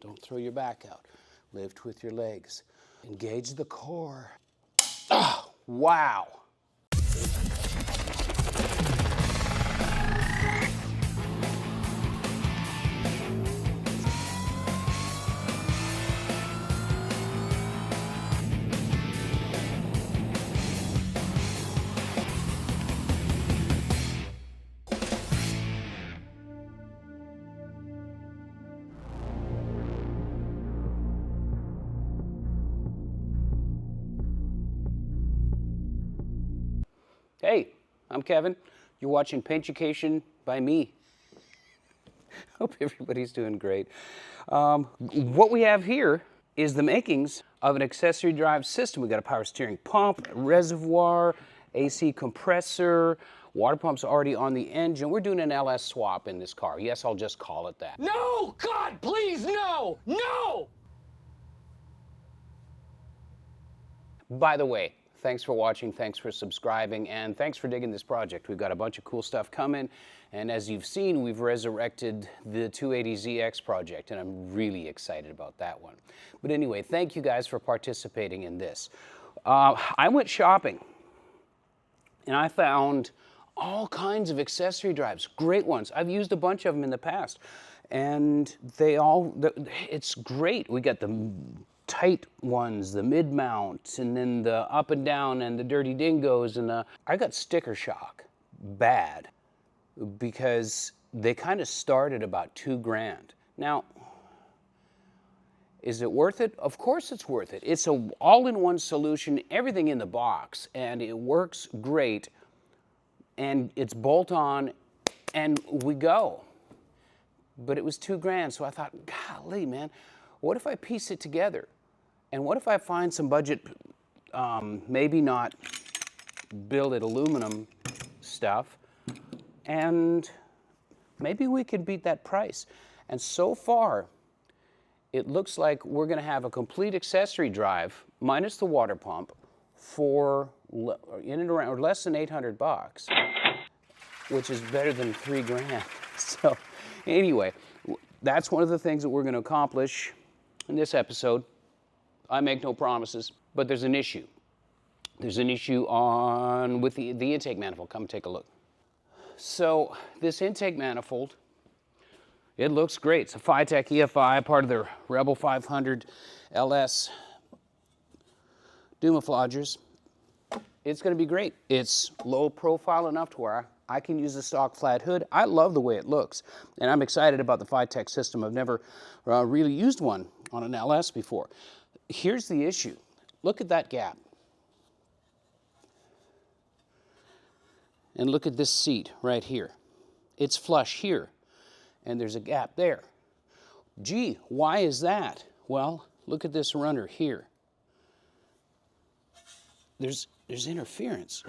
Don't throw your back out. Lift with your legs. Engage the core. Oh, wow. Hey, I'm Kevin. You're watching Paintucation by me. Hope everybody's doing great. What we have here is the makings of an accessory drive system. We got a power steering pump, reservoir, AC compressor, water pump's already on the engine. We're doing an LS swap in this car. Yes, I'll just call it that. No! God, please, no! No! By the way, thanks for watching, thanks for subscribing, and thanks for digging this project. We've got a bunch of cool stuff coming, and as you've seen, we've resurrected the 280ZX project, and I'm really excited about that one. But anyway, thank you guys for participating in this. I went shopping, and I found all kinds of accessory drives, great ones. I've used a bunch of them in the past, and it's great. We got the tight ones, the mid-mount, and then the up and down and the dirty dingoes, and I got sticker shock bad because they kind of start at about $2,000. Now, is it worth it? Of course it's worth it. It's an all-in-one solution, everything in the box, and it works great, and it's bolt-on, and we go. But it was $2,000, so I thought, golly, man, what if I piece it together? And what if I find some budget, maybe not billet aluminum stuff, and maybe we could beat that price. And so far, it looks like we're gonna have a complete accessory drive, minus the water pump, for in and around, or less than 800 bucks, which is better than $3,000. So anyway, that's one of the things that we're gonna accomplish in this episode. I make no promises, but there's an issue. There's an issue with the intake manifold. Come take a look. So this intake manifold, it looks great. It's a Phytech EFI, part of the Rebel 500 LS Dumaflogers. It's going to be great. It's low profile enough to where I can use a stock flat hood. I love the way it looks, and I'm excited about the Phytech system. I've never really used one on an LS before. Here's the issue. Look at that gap. And look at this seat right here. It's flush here, and there's a gap there. Gee, why is that? Well, look at this runner here. There's interference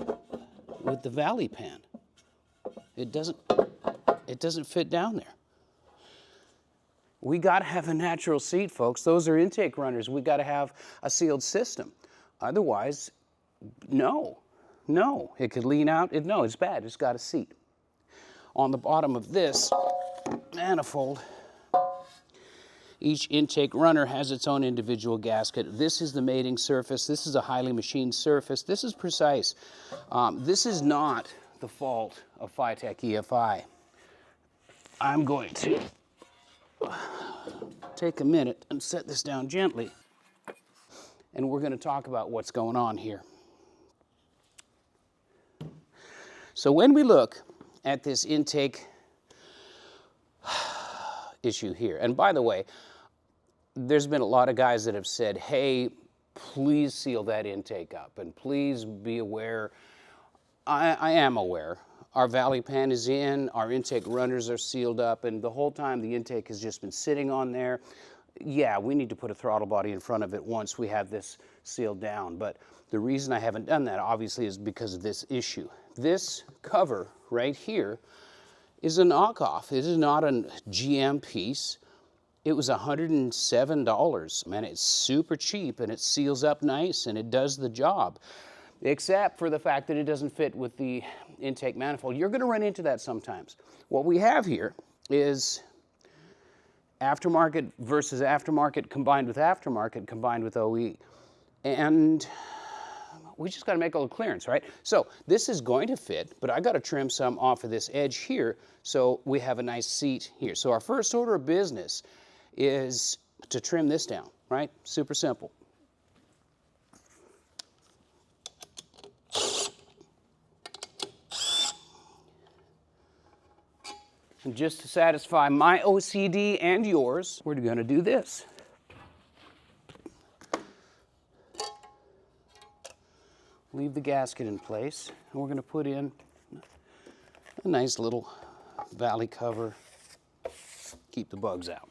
with the valley pan. It doesn't fit down there. We got to have a natural seat, folks. Those are intake runners. We got to have a sealed system. Otherwise, no. It could lean out. No, it's bad. It's got a seat. On the bottom of this manifold, each intake runner has its own individual gasket. This is the mating surface. This is a highly machined surface. This is precise. This is not the fault of Phytech EFI. I'm going to take a minute and set this down gently, and we're going to talk about what's going on here. So when we look at this intake issue here, and by the way, there's been a lot of guys that have said, hey, please seal that intake up, and please be aware. I am aware. Our valley pan is in, our intake runners are sealed up, and the whole time the intake has just been sitting on there. Yeah, we need to put a throttle body in front of it once we have this sealed down, but the reason I haven't done that, obviously, is because of this issue. This cover right here is a knockoff. It is not a GM piece. It was $107. Man, it's super cheap, and it seals up nice, and it does the job, except for the fact that it doesn't fit with the intake manifold. You're going to run into that sometimes. What we have here is aftermarket versus aftermarket combined with aftermarket combined with OE. And we just got to make a little clearance, right? So this is going to fit, but I got to trim some off of this edge here so we have a nice seat here. So our first order of business is to trim this down, right? Super simple. And just to satisfy my OCD and yours, we're going to do this. Leave the gasket in place, and we're going to put in a nice little valley cover, keep the bugs out.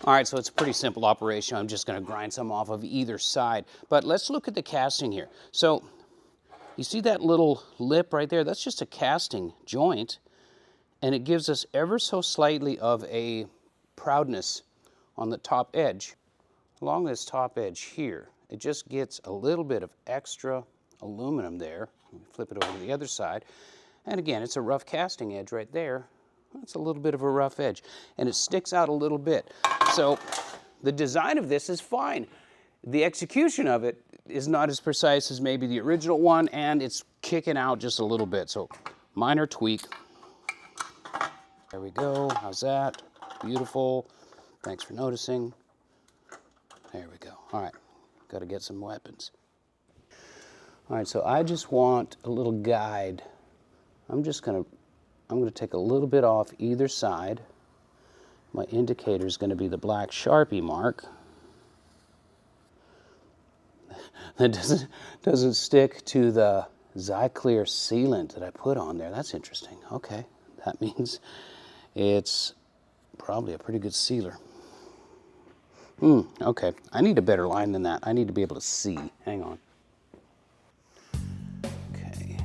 All right, so it's a pretty simple operation. I'm just going to grind some off of either side. But let's look at the casting here. So you see that little lip right there? That's just a casting joint, and it gives us ever so slightly of a proudness on the top edge. Along this top edge here, it just gets a little bit of extra aluminum there. Flip it over to the other side. And again, it's a rough casting edge right there. It's a little bit of a rough edge, and it sticks out a little bit. So the design of this is fine. The execution of it is not as precise as maybe the original one, and it's kicking out just a little bit. So minor tweak. There we go. How's that? Beautiful. Thanks for noticing. There we go. All right. Got to get some weapons. All right, so I just want a little guide. I'm going to take a little bit off either side. My indicator is going to be the black Sharpie mark. That doesn't stick to the Zyclear sealant that I put on there. That's interesting. Okay, that means it's probably a pretty good sealer. Okay, I need a better line than that. I need to be able to see. Hang on. Okay.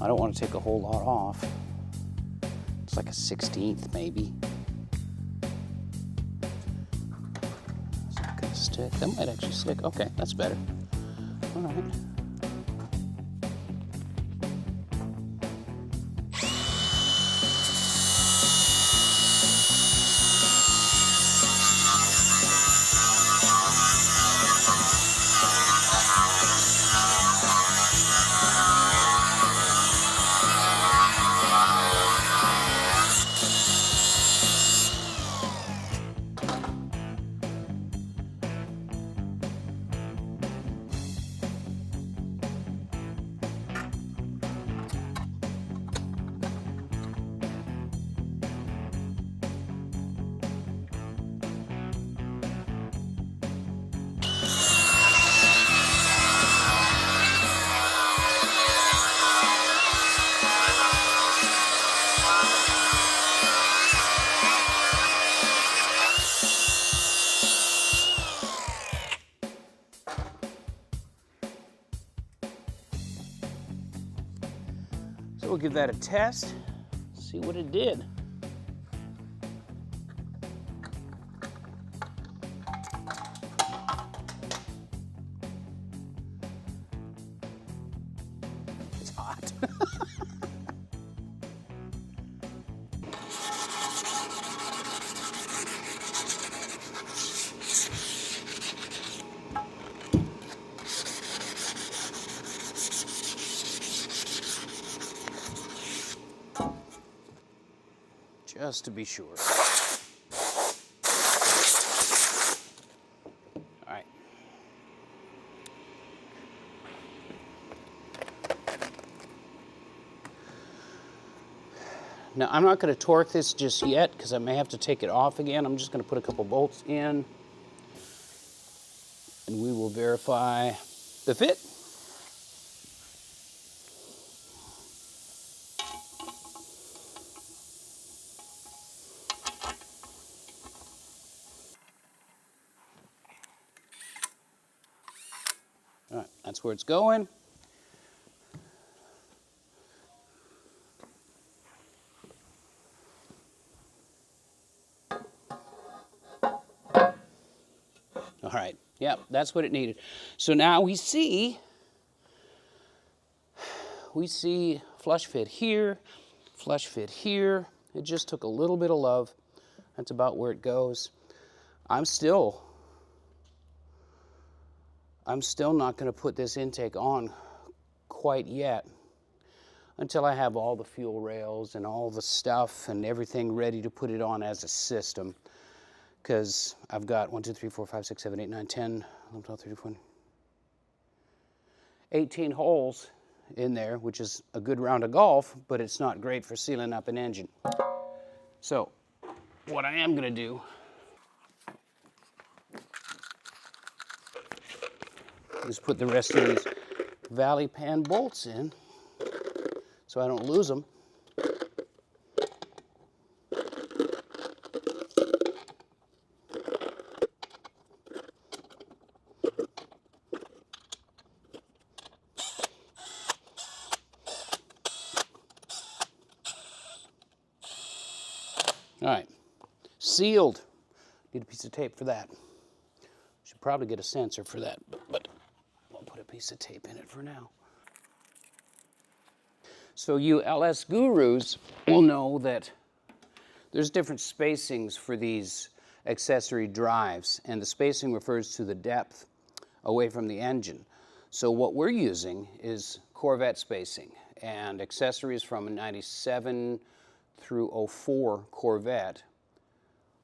I don't want to take a whole lot off. It's like a 1/16 maybe. Is that gonna stick? That might actually stick. Okay, that's better. All right. We'll give that a test, see what it did. It's hot. Just to be sure. All right. Now, I'm not going to torque this just yet because I may have to take it off again. I'm just going to put a couple bolts in, and we will verify the fit. All right, that's where it's going. All right, yep, that's what it needed. So now we see we see flush fit here, flush fit here. It just took a little bit of love. That's about where it goes. I'm still not going to put this intake on quite yet until I have all the fuel rails and all the stuff and everything ready to put it on as a system. Because I've got 1, 2, 3, 4, 5, 6, 7, 8, 9, 10, 11, 12, 13, 14, 18 holes in there, which is a good round of golf, but it's not great for sealing up an engine. So what I am going to do is put the rest of these valley pan bolts in so I don't lose them. All right, sealed. Need a piece of tape for that. Should probably get a sensor for that, but I'll put a piece of tape in it for now. So you LS gurus will know that there's different spacings for these accessory drives, and the spacing refers to the depth away from the engine. So what we're using is Corvette spacing, and accessories from a 97 through 04 Corvette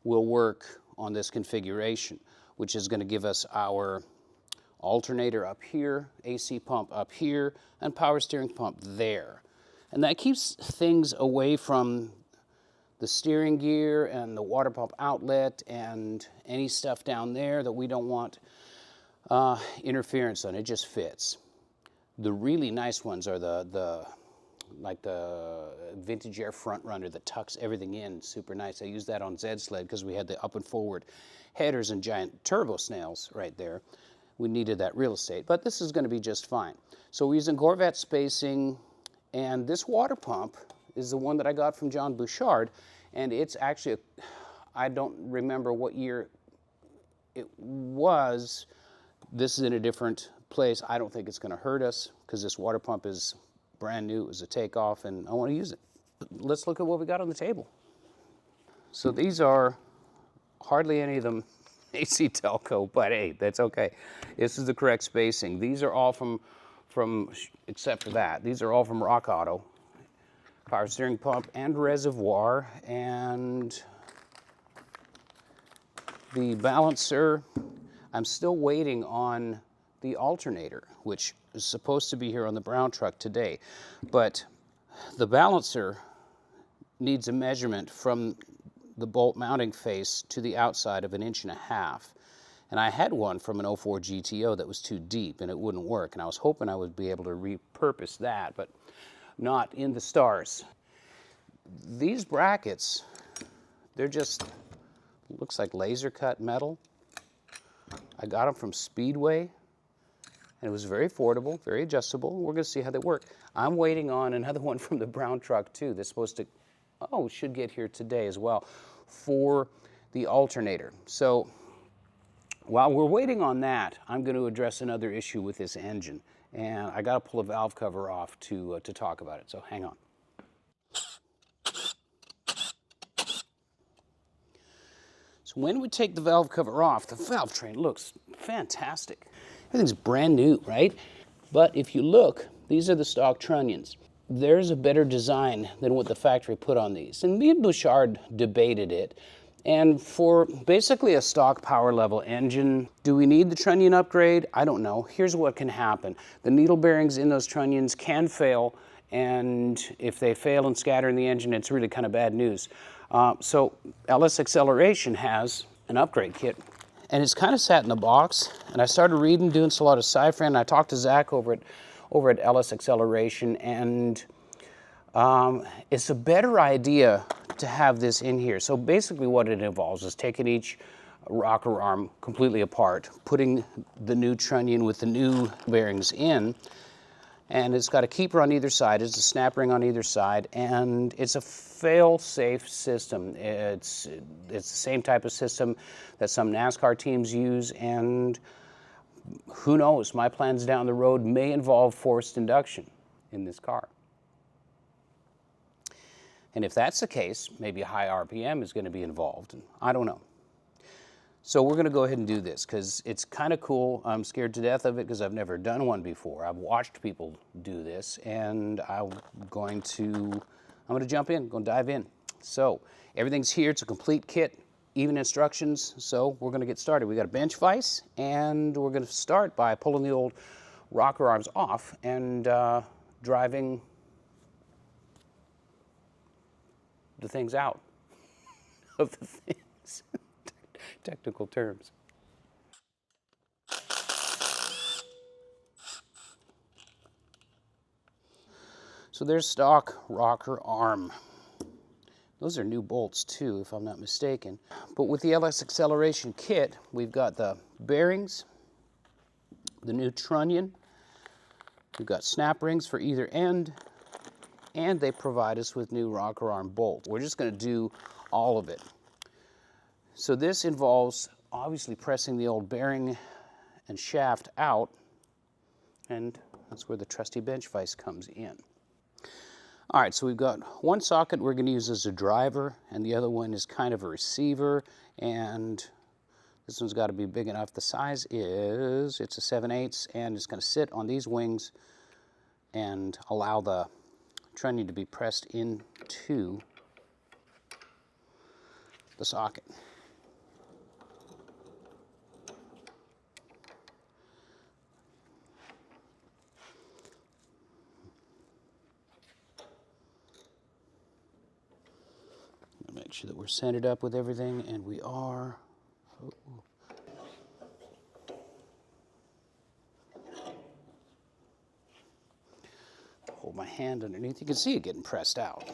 will work on this configuration, which is going to give us our alternator up here, AC pump up here, and power steering pump there. And that keeps things away from the steering gear and the water pump outlet and any stuff down there that we don't want interference on. It just fits. The really nice ones are like the Vintage Air Front Runner that tucks everything in, super nice. I used that on Zed Sled because we had the up and forward headers and giant turbo snails right there. We needed that real estate, but this is going to be just fine. So we're using Corvette spacing, and this water pump is the one that I got from John Bouchard, and it's actually, I don't remember what year it was. This is in a different place. I don't think it's going to hurt us because this water pump is brand new. It was a takeoff, and I want to use it. Let's look at what we got on the table. So these are hardly any of them AC Telco, but hey, that's okay. This is the correct spacing. These are all from except for that, these are all from Rock Auto. Power steering pump and reservoir, and the balancer. I'm still waiting on the alternator, which is supposed to be here on the brown truck today. But the balancer needs a measurement from the bolt mounting face to the outside of 1.5 inches. And I had one from an 04 GTO that was too deep and it wouldn't work. And I was hoping I would be able to repurpose that, but not in the stars. These brackets, they're just, looks like laser cut metal. I got them from Speedway, and it was very affordable, very adjustable. We're going to see how they work. I'm waiting on another one from the brown truck too. That's supposed to, should get here today as well, for the alternator. So while we're waiting on that, I'm going to address another issue with this engine, and I got to pull a valve cover off to talk about it. So hang on. So when we take the valve cover off, the valve train looks fantastic. Everything's brand new, right? But if you look, these are the stock Trunnions. There's a better design than what the factory put on these. And me and Bouchard debated it. And for basically a stock power level engine, do we need the Trunnion upgrade? I don't know. Here's what can happen. The needle bearings in those Trunnions can fail, and if they fail and scatter in the engine, it's really kind of bad news. So LS Acceleration has an upgrade kit, and it's kind of sat in the box, and I started reading, doing a lot of ciphering, and I talked to Zach over at LS Acceleration, and it's a better idea to have this in here. So basically what it involves is taking each rocker arm completely apart, putting the new Trunnion with the new bearings in, and it's got a keeper on either side, it's a snap ring on either side, and it's a fail-safe system. It's the same type of system that some NASCAR teams use, and who knows, my plans down the road may involve forced induction. in this car. And if that's the case, maybe a high RPM is going to be involved. And I don't know. So we're going to go ahead and do this because it's kind of cool. I'm scared to death of it because I've never done one before. I've watched people do this, and I'm going to jump in, going to dive in. So everything's here. It's a complete kit, even instructions. So we're going to get started. We got a bench vise, and we're going to start by pulling the old rocker arms off and driving the things out of the things. Technical terms. So there's stock rocker arm. Those are new bolts too, if I'm not mistaken. But with the LS acceleration kit, we've got the bearings, the new trunnion, we've got snap rings for either end, and they provide us with new rocker arm bolt. We're just going to do all of it. So this involves obviously pressing the old bearing and shaft out, and that's where the trusty bench vise comes in. All right, so we've got one socket we're going to use as a driver, and the other one is kind of a receiver, and this one's got to be big enough. The size is, it's a 7/8, and it's going to sit on these wings and allow the trunnion to be pressed into the socket. Make sure that we're centered up with everything, and we are. Hold my hand underneath. You can see it getting pressed out.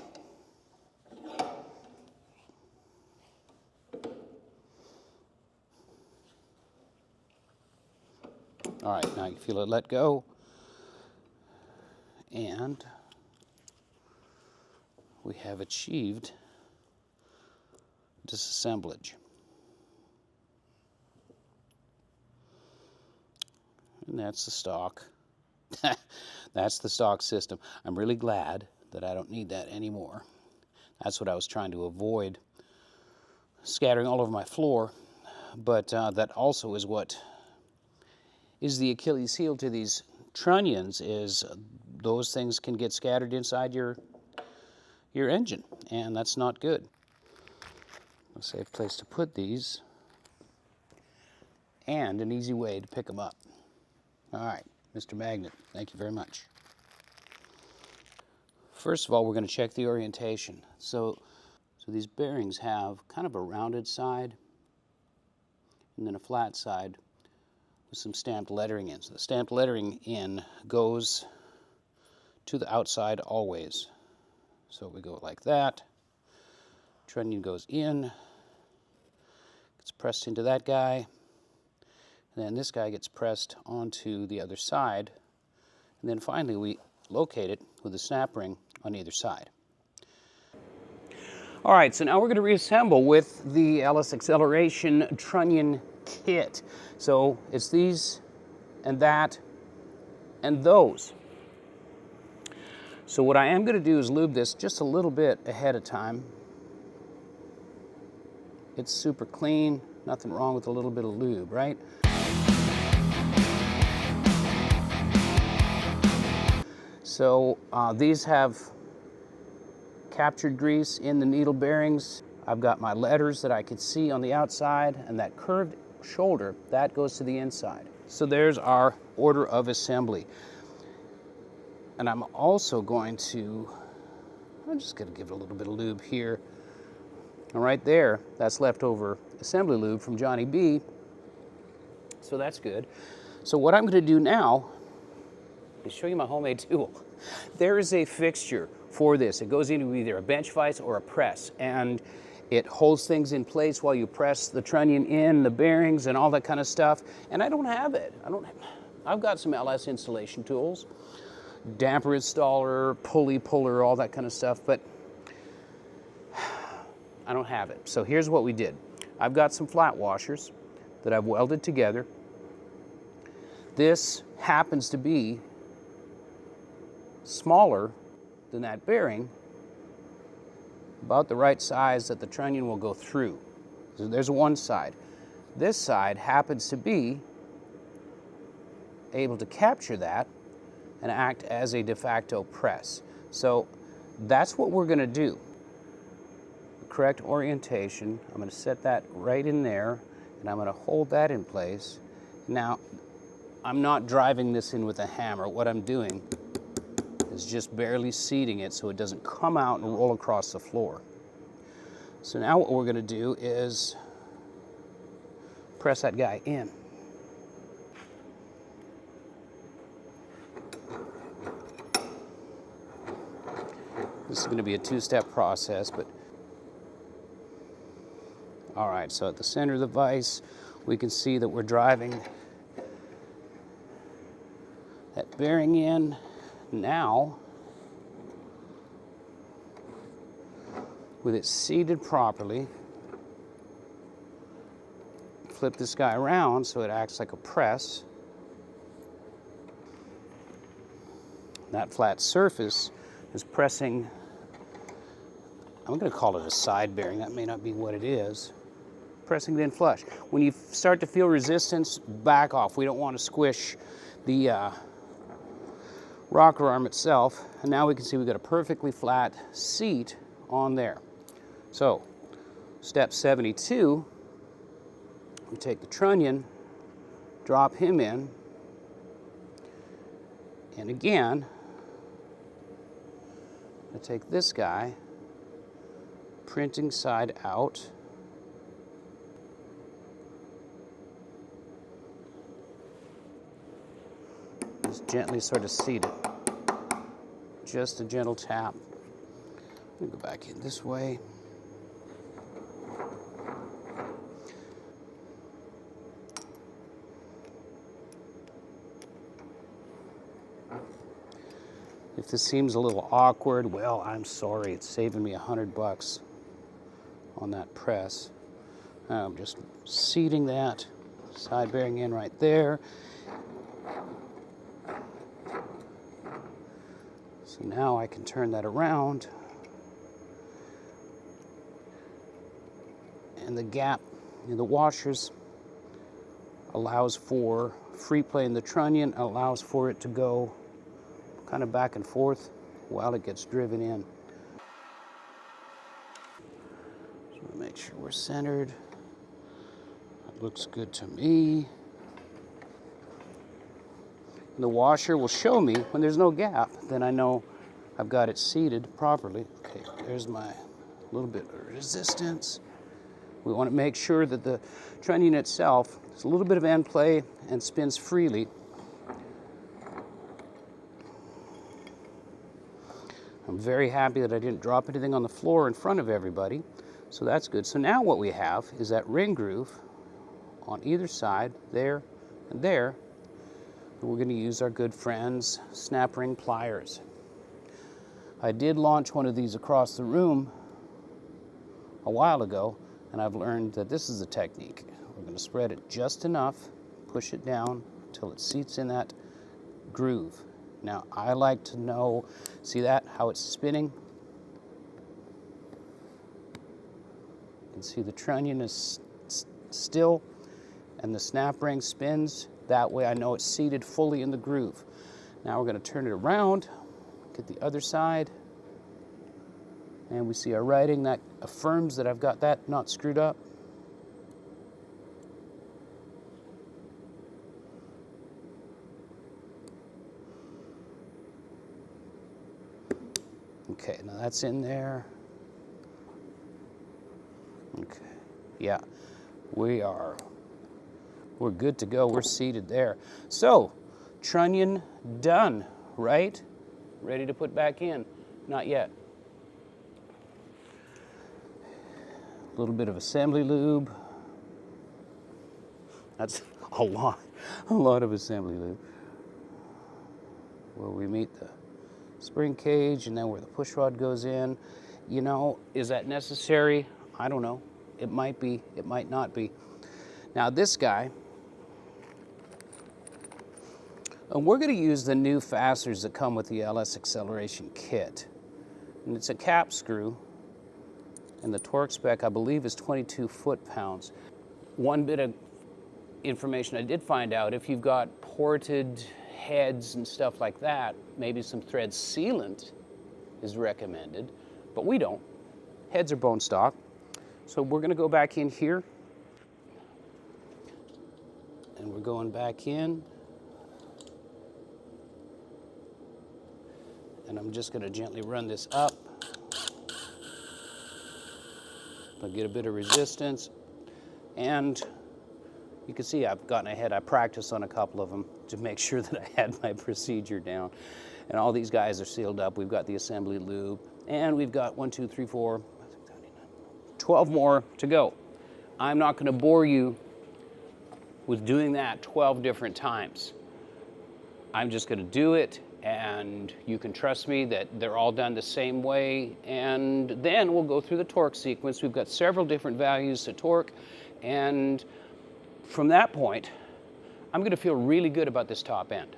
All right, now you feel it let go, and we have achieved disassemblage. And that's the stock. That's the stock system. I'm really glad that I don't need that anymore. That's what I was trying to avoid, scattering all over my floor. But that also is what is the Achilles heel to these trunnions, is those things can get scattered inside your engine, and that's not good. A safe place to put these, and an easy way to pick them up. All right, Mr. Magnet, thank you very much. First of all, we're going to check the orientation. So these bearings have kind of a rounded side and then a flat side with some stamped lettering in. So the stamped lettering in goes to the outside always. So we go like that. Trunnion goes in, gets pressed into that guy, and then this guy gets pressed onto the other side, and then finally we locate it with a snap ring on either side. All right, so now we're going to reassemble with the LS Acceleration Trunnion kit. So it's these and that and those. So what I am going to do is lube this just a little bit ahead of time. It's super clean, nothing wrong with a little bit of lube, right? So these have captured grease in the needle bearings. I've got my letters that I can see on the outside, and that curved shoulder, that goes to the inside. So there's our order of assembly. And I'm also going to, I'm just going to give it a little bit of lube here. And right there, that's leftover assembly lube from Johnny B. So that's good. So what I'm going to do now is show you my homemade tool. There is a fixture for this. It goes into either a bench vise or a press, and it holds things in place while you press the trunnion in, the bearings and all that kind of stuff. And I don't have it. I've got some LS installation tools, damper installer, pulley puller, all that kind of stuff, but I don't have it. So here's what we did. I've got some flat washers that I've welded together. This happens to be smaller than that bearing, about the right size that the trunnion will go through. So there's one side. This side happens to be able to capture that and act as a de facto press. So that's what we're going to do. The correct orientation, I'm going to set that right in there, and I'm going to hold that in place. Now, I'm not driving this in with a hammer. What I'm doing is just barely seating it so it doesn't come out and roll across the floor. So now what we're going to do is press that guy in. This is going to be a two-step process, but all right, so at the center of the vise, we can see that we're driving that bearing in. Now, with it seated properly, flip this guy around so it acts like a press. That flat surface is pressing, I'm going to call it a side bearing, that may not be what it is, pressing it in flush. When you start to feel resistance, back off. We don't want to squish the rocker arm itself. And now we can see we've got a perfectly flat seat on there. So, step 72, we take the trunnion, drop him in, and again, I take this guy, printing side out, just gently sort of seat it. Just a gentle tap. Let me go back in this way. If this seems a little awkward, well, I'm sorry. It's saving me $100 on that press. I'm just seating that side bearing in right there. So now I can turn that around, and the gap in the washers allows for free play in the trunnion, allows for it to go kind of back and forth while it gets driven in. So make sure we're centered. That looks good to me. And the washer will show me when there's no gap, then I know I've got it seated properly. Okay, there's my little bit of resistance. We want to make sure that the trunnion itself has a little bit of end play and spins freely. I'm very happy that I didn't drop anything on the floor in front of everybody, so that's good. So now what we have is that ring groove on either side, there and there. And we're going to use our good friends snap ring pliers. I did launch one of these across the room a while ago, and I've learned that this is a technique. We're going to spread it just enough, push it down until it seats in that groove. Now, I like to know, see that, how it's spinning? You can see the trunnion is still, and the snap ring spins. That way I know it's seated fully in the groove. Now we're going to turn it around, get the other side, and we see our writing that affirms that I've got that not screwed up. Okay, now that's in there. Okay, yeah, we're good to go. We're seated there. So, trunnion done, right? Ready to put back in? Not yet. A little bit of assembly lube. That's a lot of assembly lube. Where we meet the spring cage and then where the push rod goes in. You know, is that necessary? I don't know. It might be, it might not be. Now this guy, And we're going to use the new fasteners that come with the LS acceleration kit. And it's a cap screw, and the torque spec, I believe, is 22 foot-pounds. One bit of information I did find out, if you've got ported heads and stuff like that, maybe some thread sealant is recommended, but we don't. Heads are bone stock. So we're going to go back in here, and we're going back in, and I'm just going to gently run this up. I'll get a bit of resistance, and you can see I've gotten ahead. I practiced on a couple of them to make sure that I had my procedure down. And all these guys are sealed up. We've got the assembly lube, and we've got 12 more to go. I'm not going to bore you with doing that 12 different times. I'm just going to do it, and you can trust me that they're all done the same way, and then we'll go through the torque sequence. We've got several different values to torque, and from that point, I'm going to feel really good about this top end.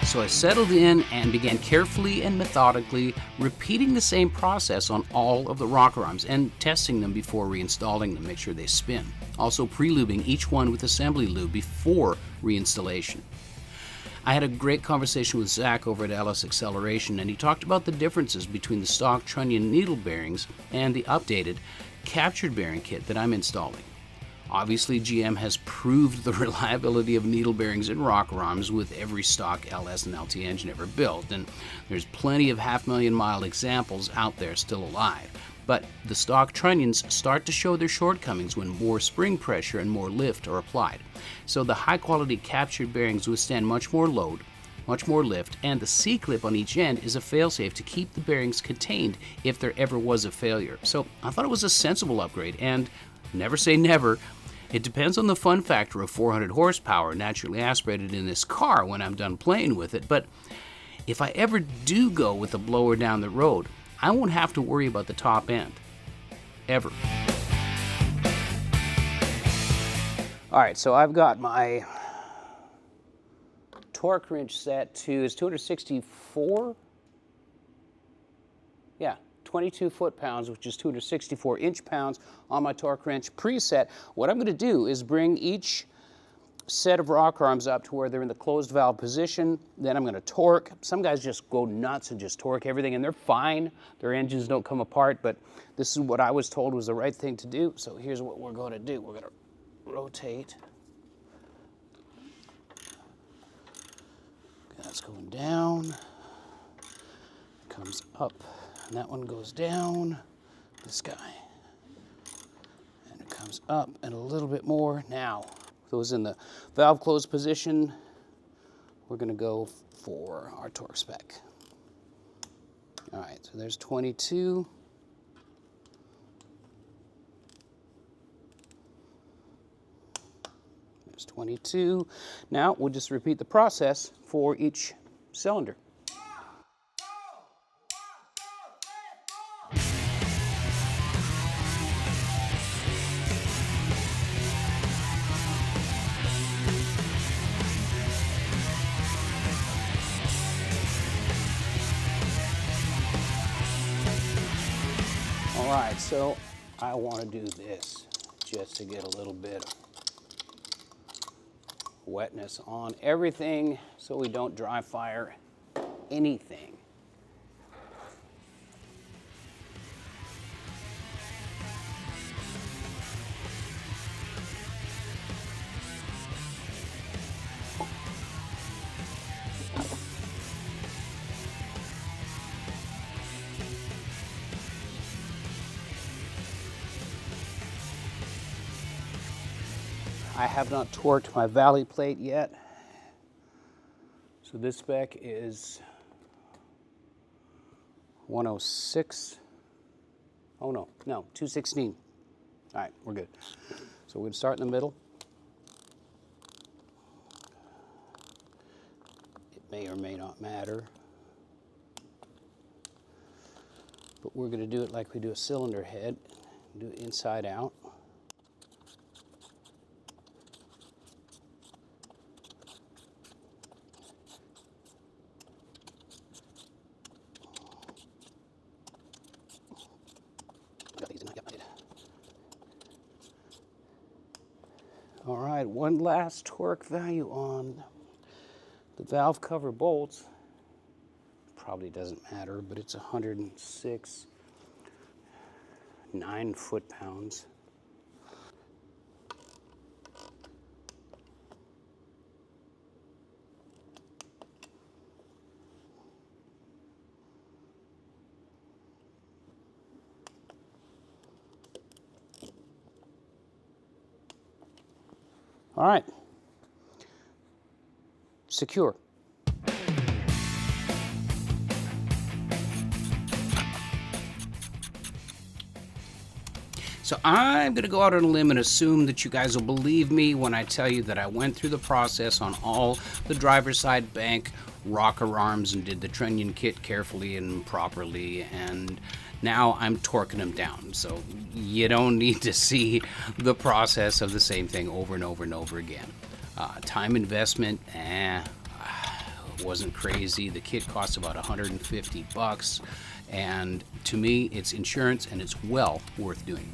So I settled in and began carefully and methodically repeating the same process on all of the rocker arms and testing them before reinstalling them, make sure they spin. Also pre-lubing each one with assembly lube before reinstallation. I had a great conversation with Zach over at LS Acceleration, and he talked about the differences between the stock Trunnion needle bearings and the updated captured bearing kit that I'm installing. Obviously, GM has proved the reliability of needle bearings and rocker arms with every stock LS and LT engine ever built, and there's plenty of half-million-mile examples out there still alive. But the stock Trunnions start to show their shortcomings when more spring pressure and more lift are applied. So the high-quality captured bearings withstand much more load, much more lift, and the C-clip on each end is a failsafe to keep the bearings contained if there ever was a failure. So I thought it was a sensible upgrade, and never say never. It depends on the fun factor of 400 horsepower naturally aspirated in this car when I'm done playing with it, but if I ever do go with a blower down the road, I won't have to worry about the top end. Ever. Alright, so I've got my torque wrench set to, is 264? Yeah. 22 foot-pounds, which is 264 inch-pounds on my torque wrench preset. What I'm going to do is bring each set of rocker arms up to where they're in the closed valve position. Then I'm going to torque. Some guys just go nuts and just torque everything, and they're fine. Their engines don't come apart, but this is what I was told was the right thing to do. So here's what we're going to do. We're going to rotate. That's going down. Comes up. And that one goes down, this guy. And it comes up and a little bit more. Now, those in the valve closed position, we're going to go for our torque spec. All right, so there's 22. There's 22. Now, we'll just repeat the process for each cylinder. Alright, so I want to do this just to get a little bit of wetness on everything so we don't dry fire anything. I have not torqued my valley plate yet. So this spec is 106. Oh no, 216. All right, we're good. So we're gonna start in the middle. It may or may not matter. But we're going to do it like we do a cylinder head, do it inside out. All right, one last torque value on the valve cover bolts. Probably doesn't matter, but it's 106, 9 foot-pounds. All right, secure. So I'm going to go out on a limb and assume that you guys will believe me when I tell you that I went through the process on all the driver's side bank rocker arms and did the Trunnion kit carefully and properly, and now I'm torquing them down. So you don't need to see the process of the same thing over and over and over again. Time investment, wasn't crazy. The kit costs about 150 bucks, and to me it's insurance and it's well worth doing.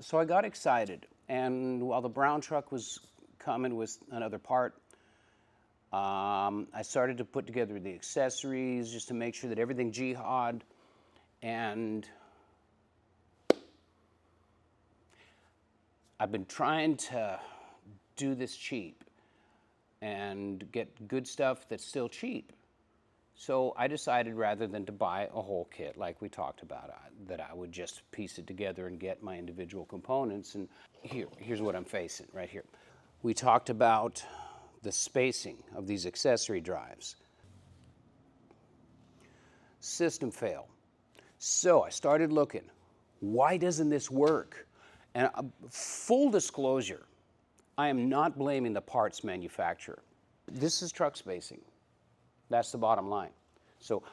So I got excited, and while the brown truck was coming with another part, I started to put together the accessories just to make sure that everything jihad, and I've been trying to do this cheap and get good stuff that's still cheap. So I decided, rather than to buy a whole kit like we talked about, that I would just piece it together and get my individual components. And here's what I'm facing right here. We talked about the spacing of these accessory drives. System fail. So I started looking, why doesn't this work? And full disclosure, I am not blaming the parts manufacturer. This is truck spacing. That's the bottom line. So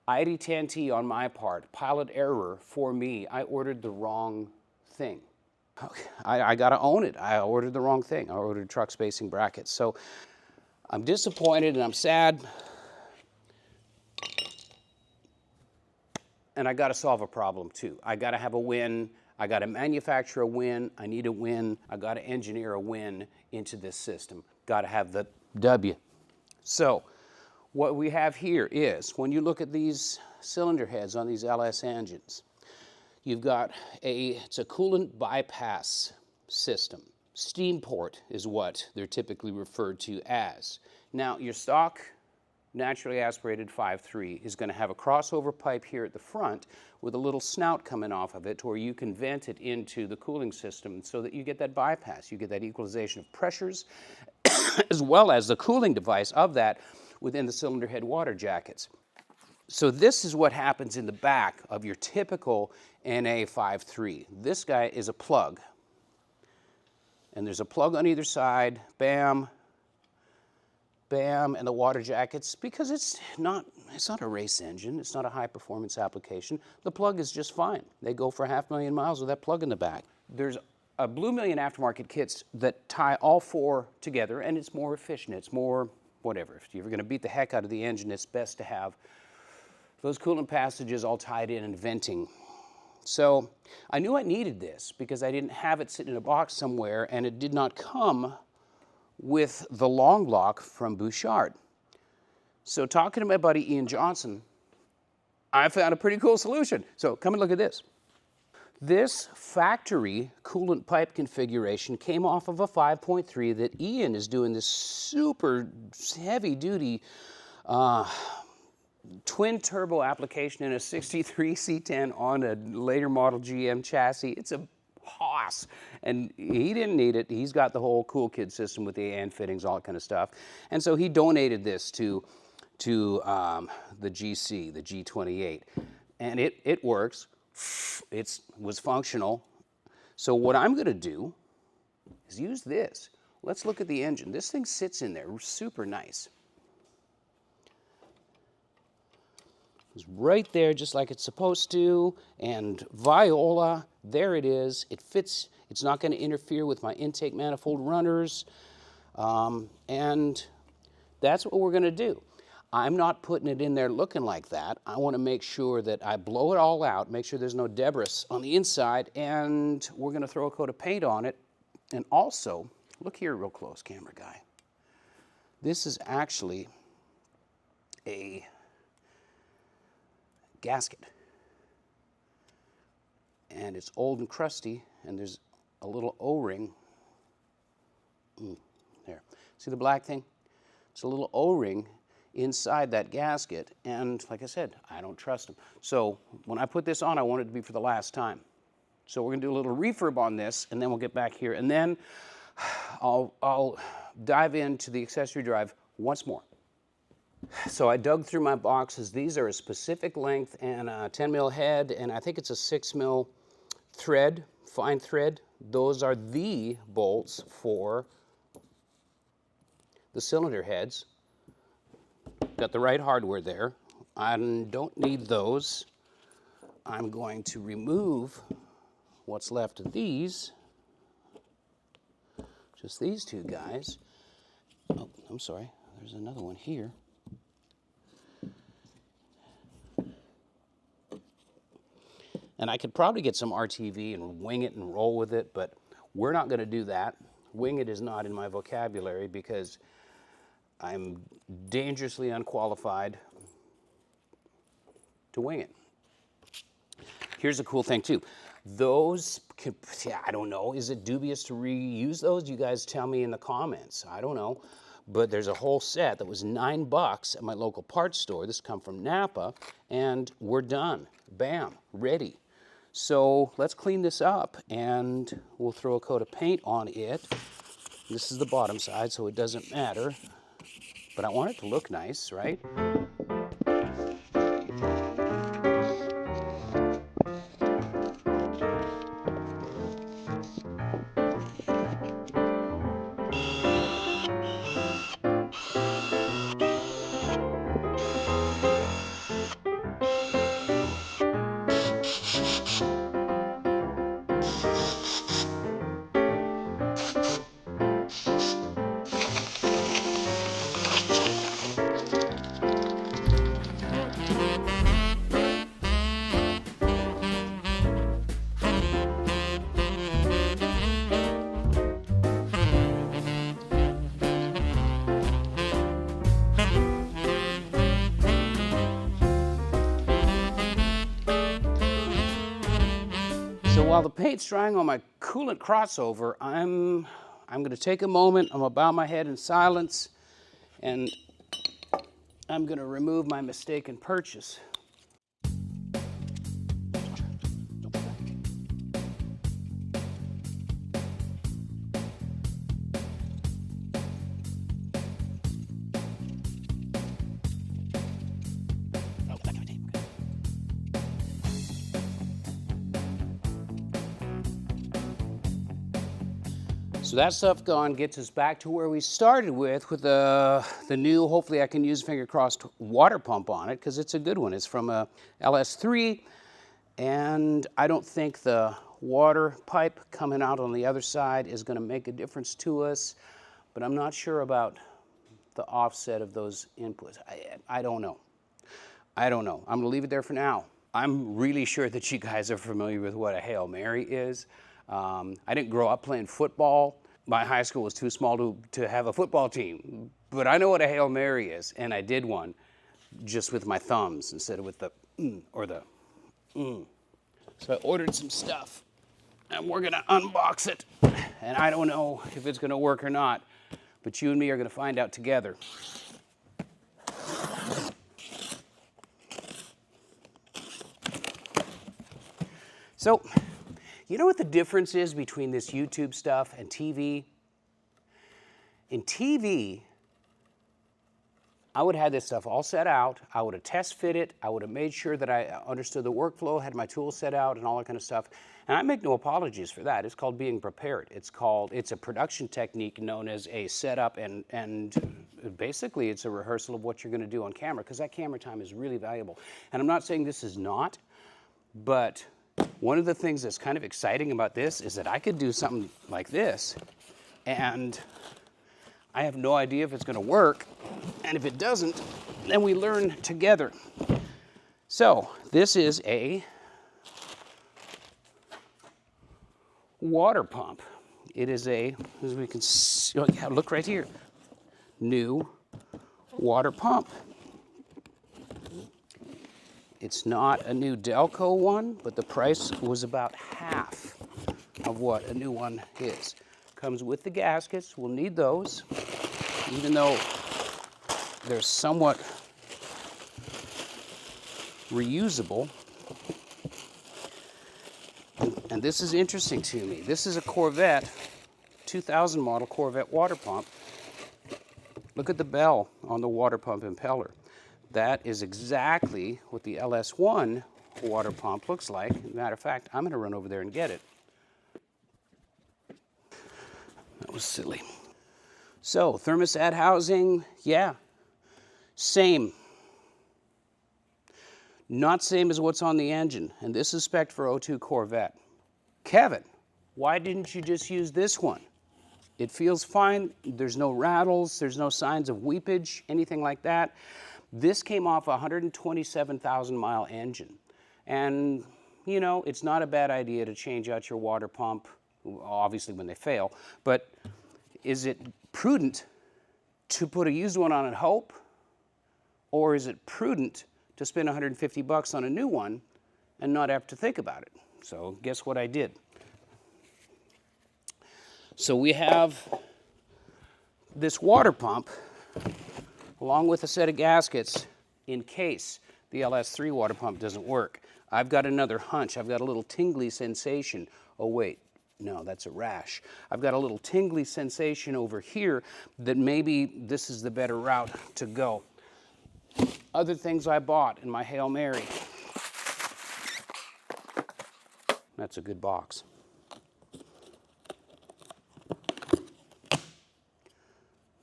ID10T on my part, pilot error for me, I ordered the wrong thing. Okay, I gotta own it. I ordered the wrong thing. I ordered truck spacing brackets. So I'm disappointed and I'm sad. And I gotta solve a problem too. I gotta have a win. I gotta manufacture a win. I need a win. I gotta engineer a win into this system. Gotta have the W. So what we have here is, when you look at these cylinder heads on these LS engines, you've got it's a coolant bypass system. Steam port is what they're typically referred to as. Now, your stock naturally aspirated 5.3 is going to have a crossover pipe here at the front with a little snout coming off of it, where you can vent it into the cooling system so that you get that bypass. You get that equalization of pressures as well as the cooling device of that within the cylinder head water jackets. So this is what happens in the back of your typical NA 5.3. This guy is a plug. And there's a plug on either side, bam, bam, and the water jackets, because it's not a race engine, it's not a high performance application. The plug is just fine. They go for 500,000 miles with that plug in the back. There's a Blue Million aftermarket kits that tie all four together, and it's more efficient, it's more whatever. If you're gonna beat the heck out of the engine, it's best to have those coolant passages all tied in and venting. So I knew I needed this because I didn't have it sitting in a box somewhere, and it did not come with the long lock from Bouchard. So talking to my buddy Ian Johnson, I found a pretty cool solution. So come and look at this. This factory coolant pipe configuration came off of a 5.3 that Ian is doing this super heavy duty twin turbo application in a 63 C10 on a later model GM chassis. It's a hoss, and he didn't need it. He's got the whole Cool Kid system with the AN fittings, all that kind of stuff. And so he donated this to to the GC, the G28. And it works. It was functional. So what I'm going to do is use this. Let's look at the engine. This thing sits in there super nice. It's right there just like it's supposed to. And Viola, there it is. It fits. It's not going to interfere with my intake manifold runners. And that's what we're going to do. I'm not putting it in there looking like that. I want to make sure that I blow it all out, make sure there's no debris on the inside, and we're going to throw a coat of paint on it. And also, look here real close, camera guy. This is actually a gasket. And it's old and crusty, and there's a little O-ring. There. See the black thing? It's a little O-ring inside that gasket, and like I said, I don't trust them. So when I put this on, I want it to be for the last time. So we're going to do a little refurb on this, and then we'll get back here, and then I'll dive into the accessory drive once more. So I dug through my boxes. These are a specific length and a 10 mil head, and I think it's a 6 mil thread, fine thread. Those are the bolts for the cylinder heads. Got the right hardware there. I don't need those. I'm going to remove what's left of these. Just these two guys. Oh, I'm sorry. There's another one here. And I could probably get some RTV and wing it and roll with it, but we're not going to do that. Wing it is not in my vocabulary because I'm dangerously unqualified to wing it. Here's a cool thing too. Those, I don't know, is it dubious to reuse those? You guys tell me in the comments. I don't know. But there's a whole set that was $9 at my local parts store. This come from Napa, and we're done. Bam, ready. So let's clean this up, and we'll throw a coat of paint on it. This is the bottom side, so it doesn't matter. But I want it to look nice, right? So while the paint's drying on my coolant crossover, I'm going to take a moment, I'm going to bow my head in silence, and I'm going to remove my mistaken purchase. So that stuff gone gets us back to where we started with the new, hopefully I can use finger crossed water pump on it, because it's a good one. It's from a LS3, and I don't think the water pipe coming out on the other side is going to make a difference to us, but I'm not sure about the offset of those inputs. I don't know. I don't know. I'm going to leave it there for now. I'm really sure that you guys are familiar with what a Hail Mary is. I didn't grow up playing football. My high school was too small to have a football team, but I know what a Hail Mary is, and I did one just with my thumbs instead of with the or the So I ordered some stuff, and we're gonna unbox it, and I don't know if it's gonna work or not, but you and me are gonna find out together. So, you know what the difference is between this YouTube stuff and TV? In TV, I would have had this stuff all set out. I would have test fit it. I would have made sure that I understood the workflow, had my tools set out and all that kind of stuff. And I make no apologies for that. It's called being prepared. It's a production technique known as a setup, and basically it's a rehearsal of what you're going to do on camera, because that camera time is really valuable. And I'm not saying this is not, but one of the things that's kind of exciting about this is that I could do something like this, and I have no idea if it's going to work, and if it doesn't, then we learn together. So this is a water pump. It is a, as we can see, oh yeah, look right here, new water pump. It's not a new Delco one, but the price was about half of what a new one is. Comes with the gaskets. We'll need those, even though they're somewhat reusable. And this is interesting to me. This is a Corvette, 2000 model Corvette water pump. Look at the bell on the water pump impeller. That is exactly what the LS1 water pump looks like. As a matter of fact, I'm going to run over there and get it. That was silly. So, thermostat housing, yeah, same. Not same as what's on the engine, and this is spec'd for 02 Corvette. Kevin, why didn't you just use this one? It feels fine. There's no rattles. There's no signs of weepage, anything like that. This came off a 127,000 mile engine. And, you know, it's not a bad idea to change out your water pump, obviously when they fail, but is it prudent to put a used one on and hope? Or is it prudent to spend 150 bucks on a new one and not have to think about it? So guess what I did? So we have this water pump along with a set of gaskets in case the LS3 water pump doesn't work. I've got another hunch. I've got a little tingly sensation. Oh wait, no, that's a rash. I've got a little tingly sensation over here that maybe this is the better route to go. Other things I bought in my Hail Mary. That's a good box.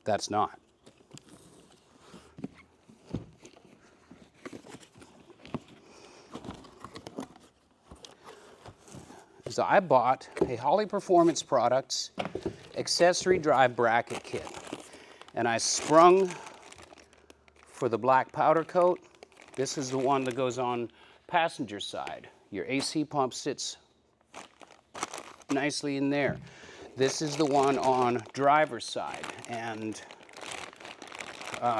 That's not. So I bought a Holley Performance Products Accessory Drive bracket kit. And I sprung for the black powder coat. This is the one that goes on passenger side. Your AC pump sits nicely in there. This is the one on driver's side, and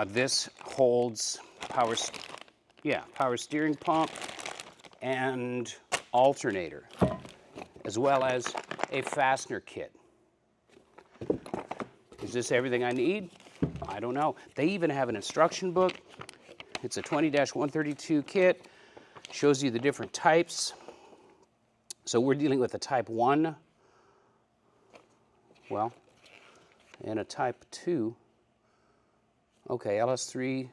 this holds power steering pump and alternator, as well as a fastener kit. Is this everything I need? I don't know. They even have an instruction book. It's a 20-132 kit. Shows you the different types. So we're dealing with a type 1, well, and a type 2. Okay, LS3,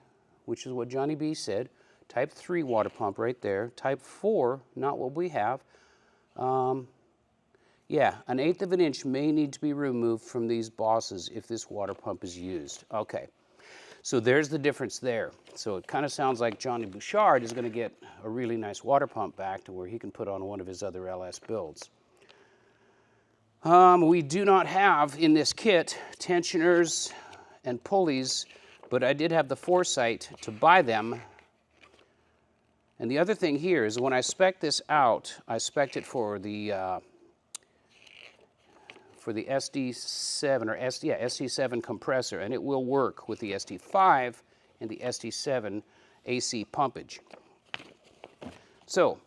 which is what Johnny B said. Type 3 water pump right there. Type 4, not what we have. Yeah, 1/8 of an inch may need to be removed from these bosses if this water pump is used. Okay, so there's the difference there. So it kind of sounds like Johnny Bouchard is going to get a really nice water pump back to where he can put on one of his other LS builds. We do not have in this kit tensioners and pulleys, but I did have the foresight to buy them. And the other thing here is when I spec'd this out, I spec'd it for the SD7 or SD7 compressor, and it will work with the SD5 and the SD7 AC pumpage. So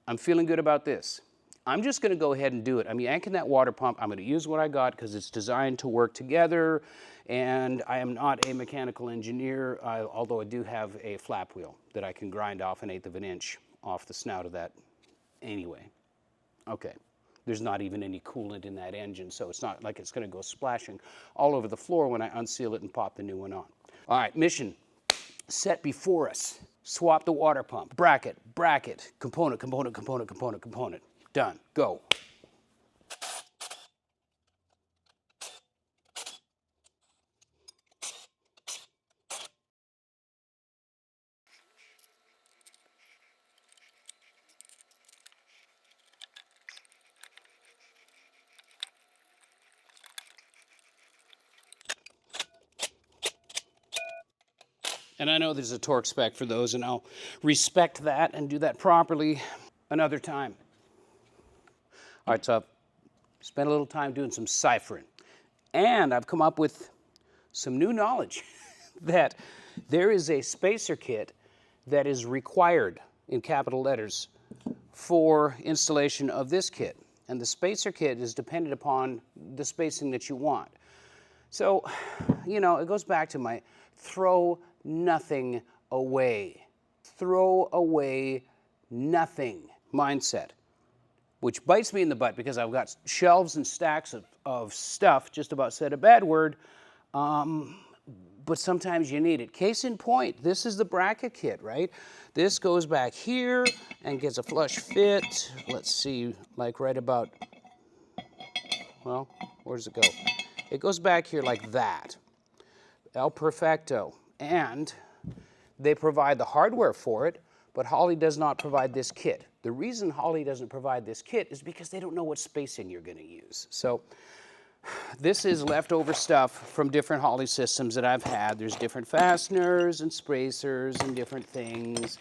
I'm feeling good about this. I'm just going to go ahead and do it. I'm yanking that water pump. I'm going to use what I got because it's designed to work together, and I am not a mechanical engineer, although I do have a flap wheel that I can grind off 1/8 of an inch off the snout of that anyway. Okay. There's not even any coolant in that engine, so it's not like it's going to go splashing all over the floor when I unseal it and pop the new one on. All right, mission set before us. Swap the water pump. Bracket, bracket, component, component, component, component, component. Done. Go. And I know there's a torque spec for those, and I'll respect that and do that properly another time. All right, so I've spent a little time doing some ciphering. And I've come up with some new knowledge that there is a spacer kit that is required in capital letters for installation of this kit. And the spacer kit is dependent upon the spacing that you want. So, you know, it goes back to my throw nothing away. Throw away nothing mindset, which bites me in the butt because I've got shelves and stacks of stuff, just about said a bad word, but sometimes you need it. Case in point, this is the bracket kit, right? This goes back here and gets a flush fit. Let's see, like right about, well, where does it go? It goes back here like that. El Perfecto. And they provide the hardware for it, but Holley does not provide this kit. The reason Holley doesn't provide this kit is because they don't know what spacing you're going to use. So this is leftover stuff from different Holley systems that I've had. There's different fasteners and spacers and different things,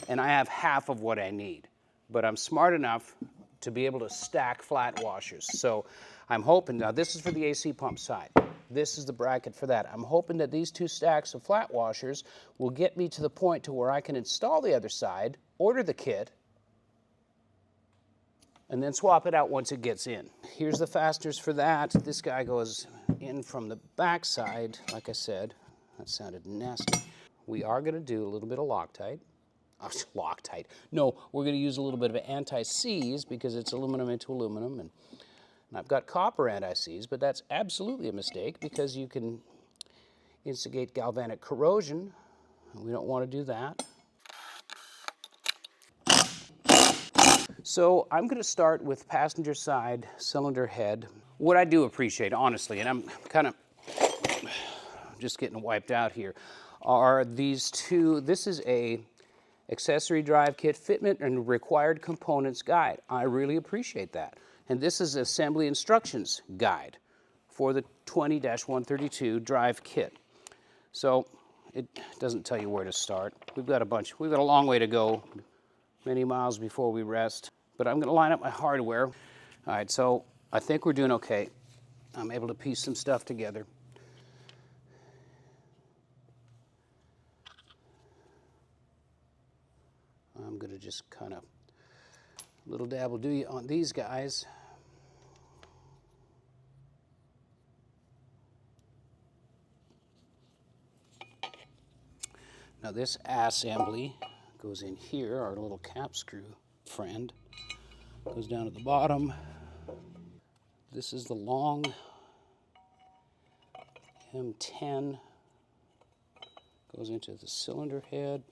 and I have half of what I need. But I'm smart enough to be able to stack flat washers. So I'm hoping, now this is for the AC pump side. This is the bracket for that. I'm hoping that these two stacks of flat washers will get me to the point to where I can install the other side, order the kit, and then swap it out once it gets in. Here's the fasteners for that. This guy goes in from the back side, like I said. That sounded nasty. We are gonna do a little bit of Loctite. Oh, Loctite. No, we're gonna use a little bit of anti-seize because it's aluminum into aluminum, and I've got copper anti-seize, but that's absolutely a mistake because you can instigate galvanic corrosion. We don't want to do that. So I'm going to start with passenger side cylinder head. What I do appreciate, honestly, and I'm kind of just getting wiped out here, are these two. This is a accessory drive kit fitment and required components guide. I really appreciate that. And this is assembly instructions guide for the 20-132 drive kit. So it doesn't tell you where to start. We've got a long way to go, many miles before we rest. But I'm going to line up my hardware. All right, so I think we're doing okay. I'm able to piece some stuff together. I'm going to just kind of little dab will do you on these guys. Now this assembly goes in here, our little cap screw friend. Goes down to the bottom. This is the long M10. Goes into the cylinder head.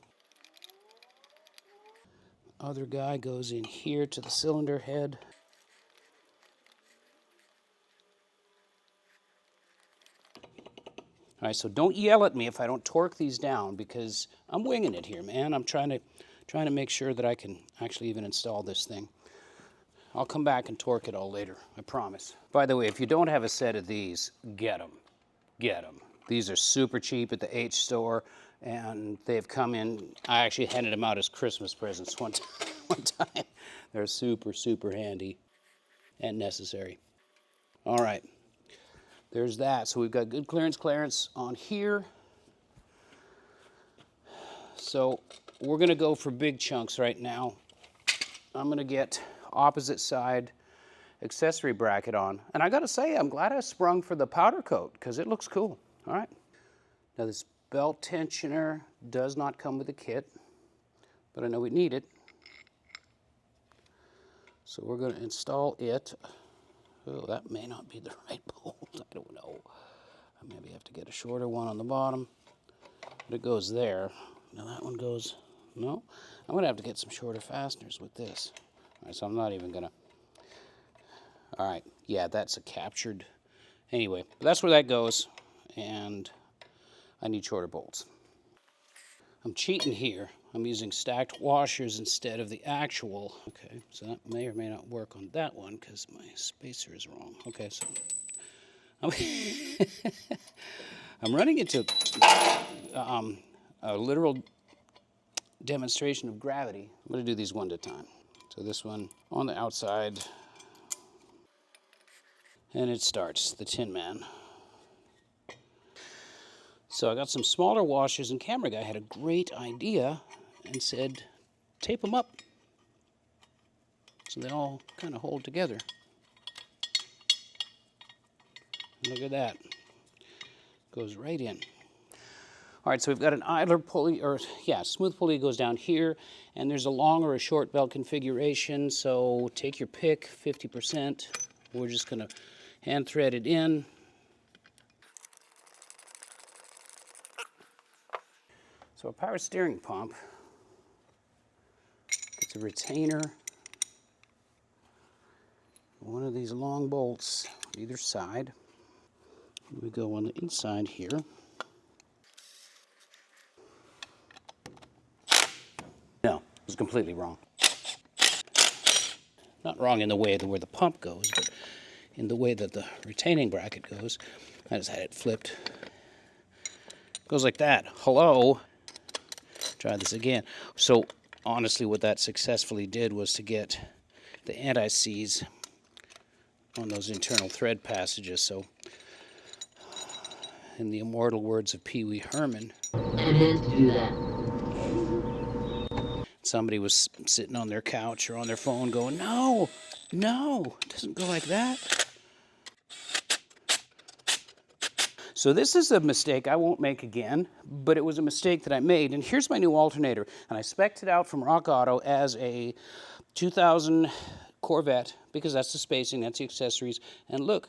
Other guy goes in here to the cylinder head. All right, so don't yell at me if I don't torque these down because I'm winging it here, man. I'm trying to make sure that I can actually even install this thing. I'll come back and torque it all later, I promise. By the way, if you don't have a set of these, get them. Get them. These are super cheap at the H store, and they've come in. I actually handed them out as Christmas presents one time. They're super, super handy and necessary. All right. There's that. So we've got good clearance on here. So we're going to go for big chunks right now. I'm going to get opposite side accessory bracket on. And I got to say, I'm glad I sprung for the powder coat because it looks cool. All right. Now this belt tensioner does not come with a kit, but I know we need it. So we're going to install it. Oh, that may not be the right bolt. I don't know. I maybe have to get a shorter one on the bottom. But it goes there. Now that one goes, no. I'm going to have to get some shorter fasteners with this. All right, so I'm not even going to. All right, yeah, that's a captured. Anyway, that's where that goes, and I need shorter bolts. I'm cheating here. I'm using stacked washers instead of the actual. Okay, so that may or may not work on that one because my spacer is wrong. Okay, so I'm running into a literal demonstration of gravity. I'm going to do these one at a time. So this one on the outside, and it starts, the Tin Man. So I got some smaller washers, and camera guy had a great idea and said, tape them up so they all kind of hold together. Look at that. Goes right in. All right, so we've got an idler pulley, or yeah, smooth pulley goes down here, and there's a long or a short belt configuration, so take your pick, 50%. We're just gonna hand thread it in. So a power steering pump gets a retainer, one of these long bolts on either side. We go on the inside here. No, it was completely wrong. Not wrong in the way where the pump goes, but in the way that the retaining bracket goes. I just had it flipped. Goes like that. Hello. Try this again. So honestly, what that successfully did was to get the anti-seize on those internal thread passages. So in the immortal words of Pee Wee Herman, I meant to do that. somebody was sitting on their couch or on their phone going, no, no, it doesn't go like that. So this is a mistake I won't make again, but it was a mistake that I made. And here's my new alternator. And I spec'd it out from Rock Auto as a 2000 Corvette, because that's the spacing, that's the accessories. And look.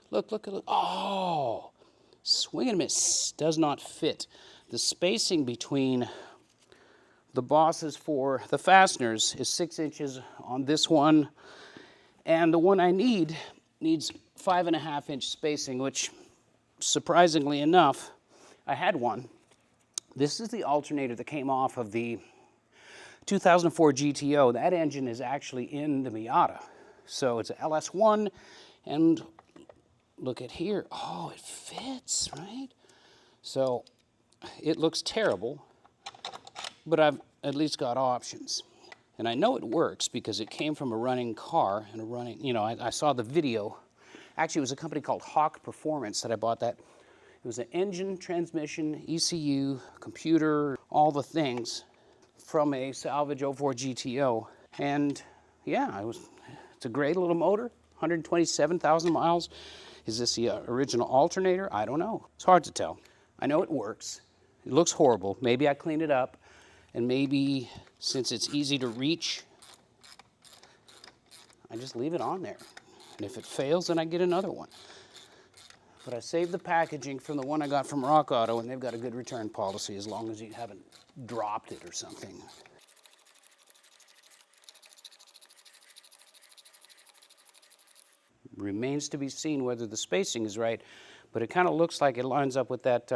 Oh, swing and miss, does not fit. The spacing between the bosses for the fasteners is 6 inches on this one. And the one I need needs 5.5 inch spacing, which surprisingly enough, I had one. This is the alternator that came off of the 2004 GTO. That engine is actually in the Miata. So it's a LS1, and look at here. Oh, it fits, right? So it looks terrible, but I've at least got options. And I know it works because it came from a running car and a running, you know, I saw the video. Actually, it was a company called Hawk Performance that I bought that. It was an engine, transmission, ECU, computer, all the things from a salvage 04 GTO. And yeah, it's a great little motor, 127,000 miles. Is this the original alternator? I don't know. It's hard to tell. I know it works. It looks horrible. Maybe I clean it up, and maybe since it's easy to reach, I just leave it on there. And if it fails, then I get another one. But I saved the packaging from the one I got from Rock Auto, and they've got a good return policy as long as you haven't dropped it or something. Remains to be seen whether the spacing is right, but it kind of looks like it lines up with that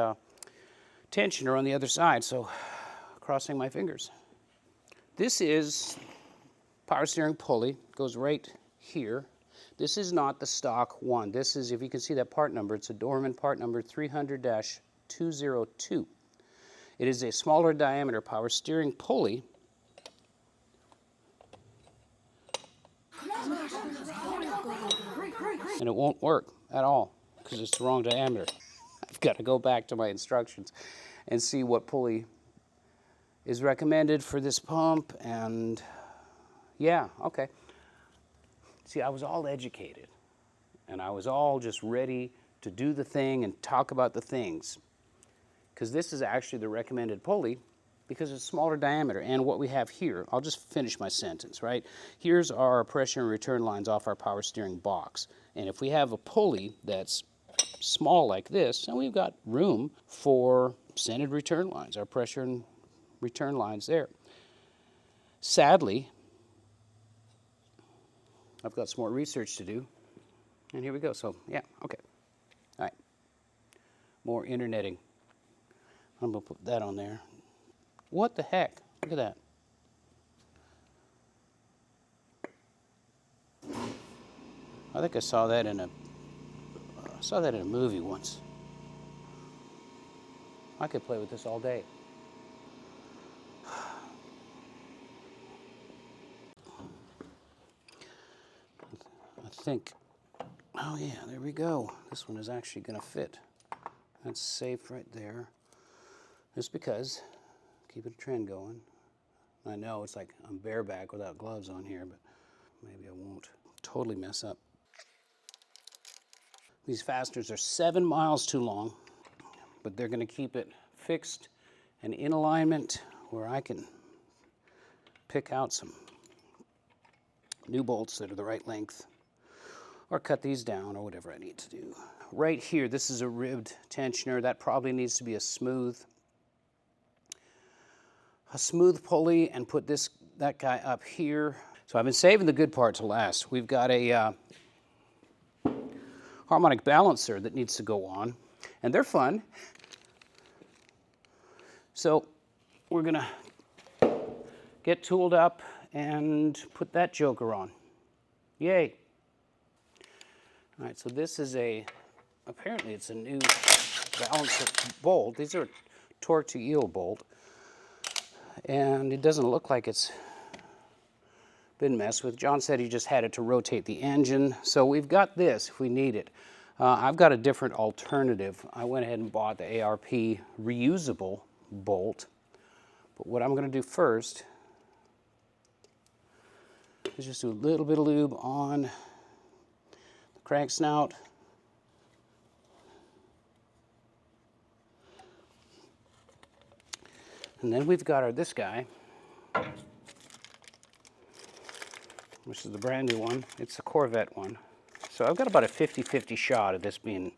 tensioner on the other side, so crossing my fingers. This is power steering pulley, goes right here. This is not the stock one. This is, if you can see that part number, it's a Dorman part number 300-202. It is a smaller diameter power steering pulley. And it won't work at all because it's the wrong diameter. I've got to go back to my instructions and see what pulley is recommended for this pump, and yeah, okay. See, I was all educated, and I was all just ready to do the thing and talk about the things, because this is actually the recommended pulley because it's smaller diameter. And what we have here, I'll just finish my sentence, right? Here's our pressure and return lines off our power steering box. And if we have a pulley that's small like this, and we've got room for scented return lines, our pressure and return lines there. Sadly, I've got some more research to do. And here we go. So, yeah, okay. All right. More internetting. I'm going to put that on there. What the heck? Look at that. I think I saw that in a movie once. I could play with this all day. I think, oh yeah, there we go. This one is actually going to fit. That's safe right there. Just because, keeping a trend going. I know it's like I'm bareback without gloves on here, but maybe I won't totally mess up. These fasteners are 7 miles too long, but they're going to keep it fixed and in alignment where I can pick out some new bolts that are the right length, or cut these down, or whatever I need to do. Right here, this is a ribbed tensioner. That probably needs to be a smooth pulley, and put that guy up here. So I've been saving the good part to last. We've got a Harmonic balancer that needs to go on, and they're fun. So we're gonna get tooled up and put that joker on. Yay. All right, so this is apparently it's a new balancer bolt. These are torque to yield bolt. And it doesn't look like it's been messed with. John said he just had it to rotate the engine. So we've got this if we need it. I've got a different alternative. I went ahead and bought the ARP reusable bolt. But what I'm going to do first is just do a little bit of lube on the crank snout. And then we've got this guy, which is the brand new one. It's the Corvette one. So I've got about a 50-50 shot of this being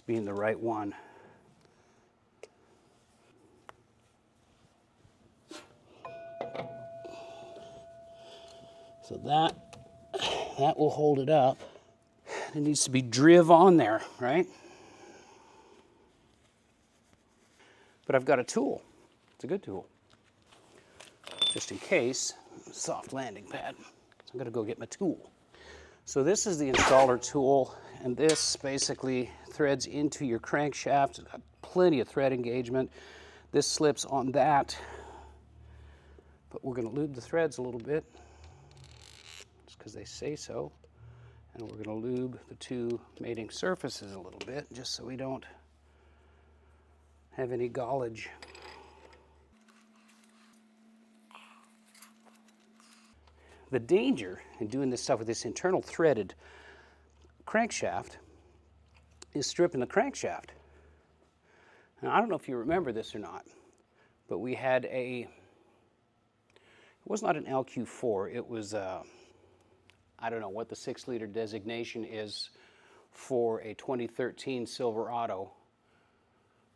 the right one. So that will hold it up. It needs to be driv on there, right? But I've got a tool. It's a good tool. Just in case, soft landing pad. So I'm gonna go get my tool. So this is the installer tool, and this basically threads into your crankshaft. It's got plenty of thread engagement. This slips on that, but we're gonna lube the threads a little bit, just because they say so. And we're gonna lube the two mating surfaces a little bit, just so we don't have any gallage. The danger in doing this stuff with this internal threaded crankshaft is stripping the crankshaft. Now, I don't know if you remember this or not, but we had it was not an LQ4, it was I don't know what the 6-liter designation is for a 2013 Silverado,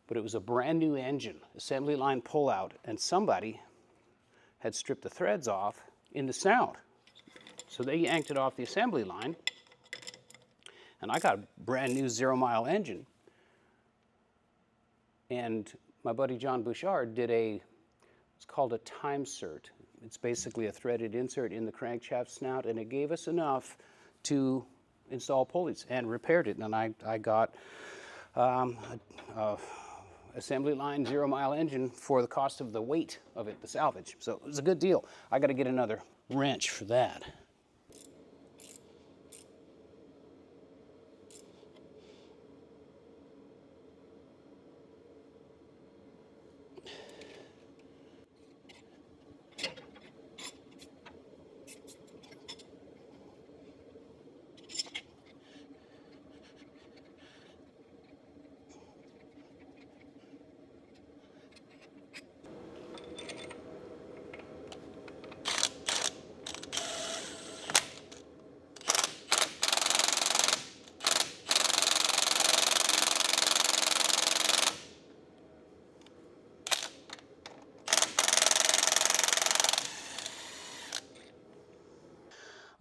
but it was a brand new engine, assembly line pullout, and somebody had stripped the threads off in the snout. So they yanked it off the assembly line, and I got a brand new 0-mile engine. And my buddy John Bouchard did it's called a time cert. It's basically a threaded insert in the crankshaft snout, and it gave us enough to install pulleys, and repaired it. And I got assembly line 0-mile engine for the cost of the weight of it, the salvage. So it was a good deal. I got to get another wrench for that.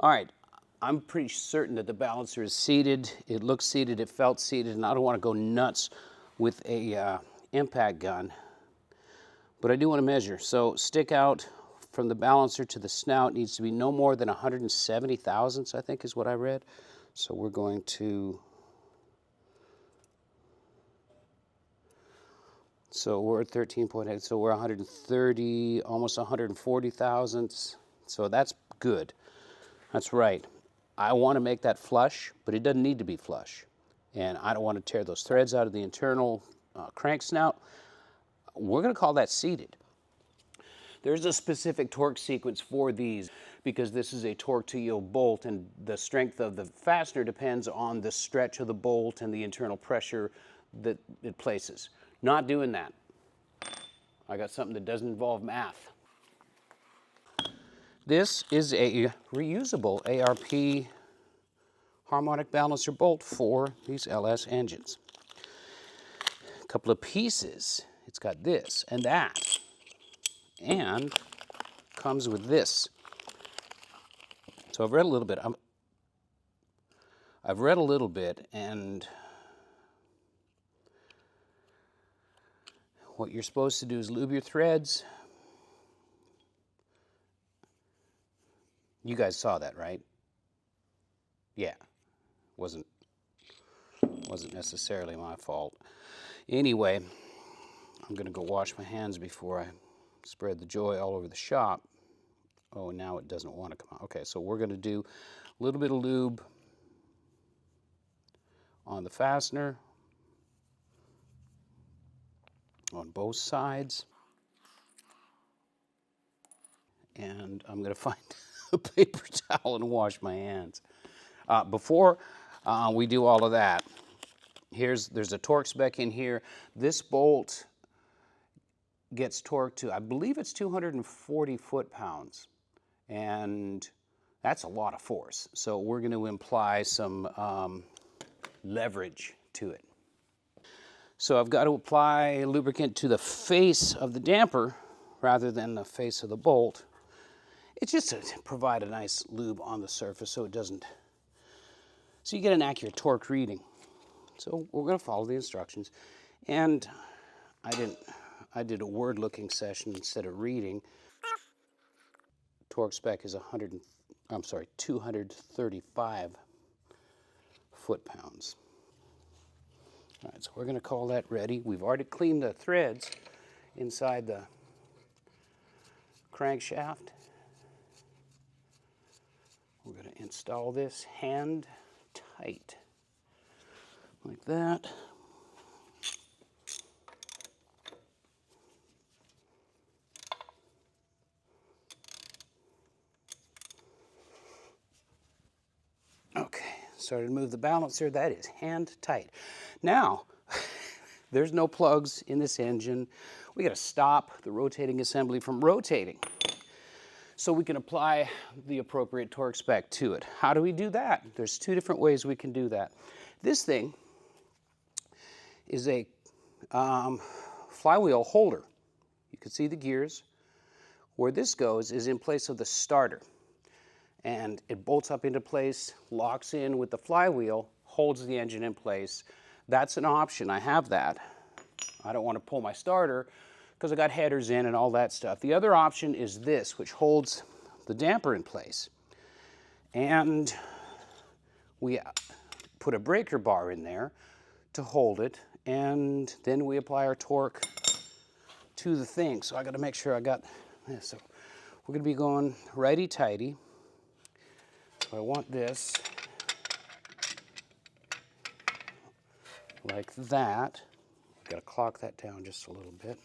All right, I'm pretty certain that the balancer is seated. It looks seated, it felt seated, and I don't want to go nuts with a impact gun. But I do want to measure. So stick out from the balancer to the snout needs to be no more than 170 thousandths, I think is what I read. So we're going to, so we're at 13.8, so we're 130, almost 140 thousandths. So that's good. That's right. I want to make that flush, but it doesn't need to be flush. And I don't want to tear those threads out of the internal crank snout. We're going to call that seated. There's a specific torque sequence for these because this is a torque to yield bolt, and the strength of the fastener depends on the stretch of the bolt and the internal pressure that it places. Not doing that. I got something that doesn't involve math. This is a reusable ARP Harmonic Balancer Bolt for these LS engines. A couple of pieces. It's got this and that, and comes with this. So I've read a little bit. I've read a little bit, and what you're supposed to do is lube your threads. You guys saw that, right? Yeah, wasn't necessarily my fault. Anyway, I'm gonna go wash my hands before I spread the joy all over the shop. Oh, now it doesn't want to come out. Okay, so we're gonna do a little bit of lube on the fastener on both sides. And I'm gonna find a paper towel and wash my hands. Before we do all of that, there's a torque spec in here. This bolt gets torqued to, I believe it's 240 foot-pounds, and that's a lot of force. So we're going to imply some leverage to it. So I've got to apply lubricant to the face of the damper rather than the face of the bolt. It's just to provide a nice lube on the surface so it doesn't, so you get an accurate torque reading. So we're going to follow the instructions. And I did a word looking session instead of reading. Torque spec is 235 foot-pounds. All right, so we're going to call that ready. We've already cleaned the threads inside the crankshaft. We're going to install this hand tight, like that. Okay, started to move the balancer. That is hand tight. Now, there's no plugs in this engine. We got to stop the rotating assembly from rotating so we can apply the appropriate torque spec to it. How do we do that? There's two different ways we can do that. This thing is a flywheel holder. You can see the gears. Where this goes is in place of the starter. And it bolts up into place, locks in with the flywheel, holds the engine in place. That's an option. I have that. I don't want to pull my starter because I got headers in and all that stuff. The other option is this, which holds the damper in place. And we put a breaker bar in there to hold it, and then we apply our torque to the thing. So I got to make sure I got this. So we're going to be going righty-tighty. So I want this like that. I've got to clock that down just a little bit.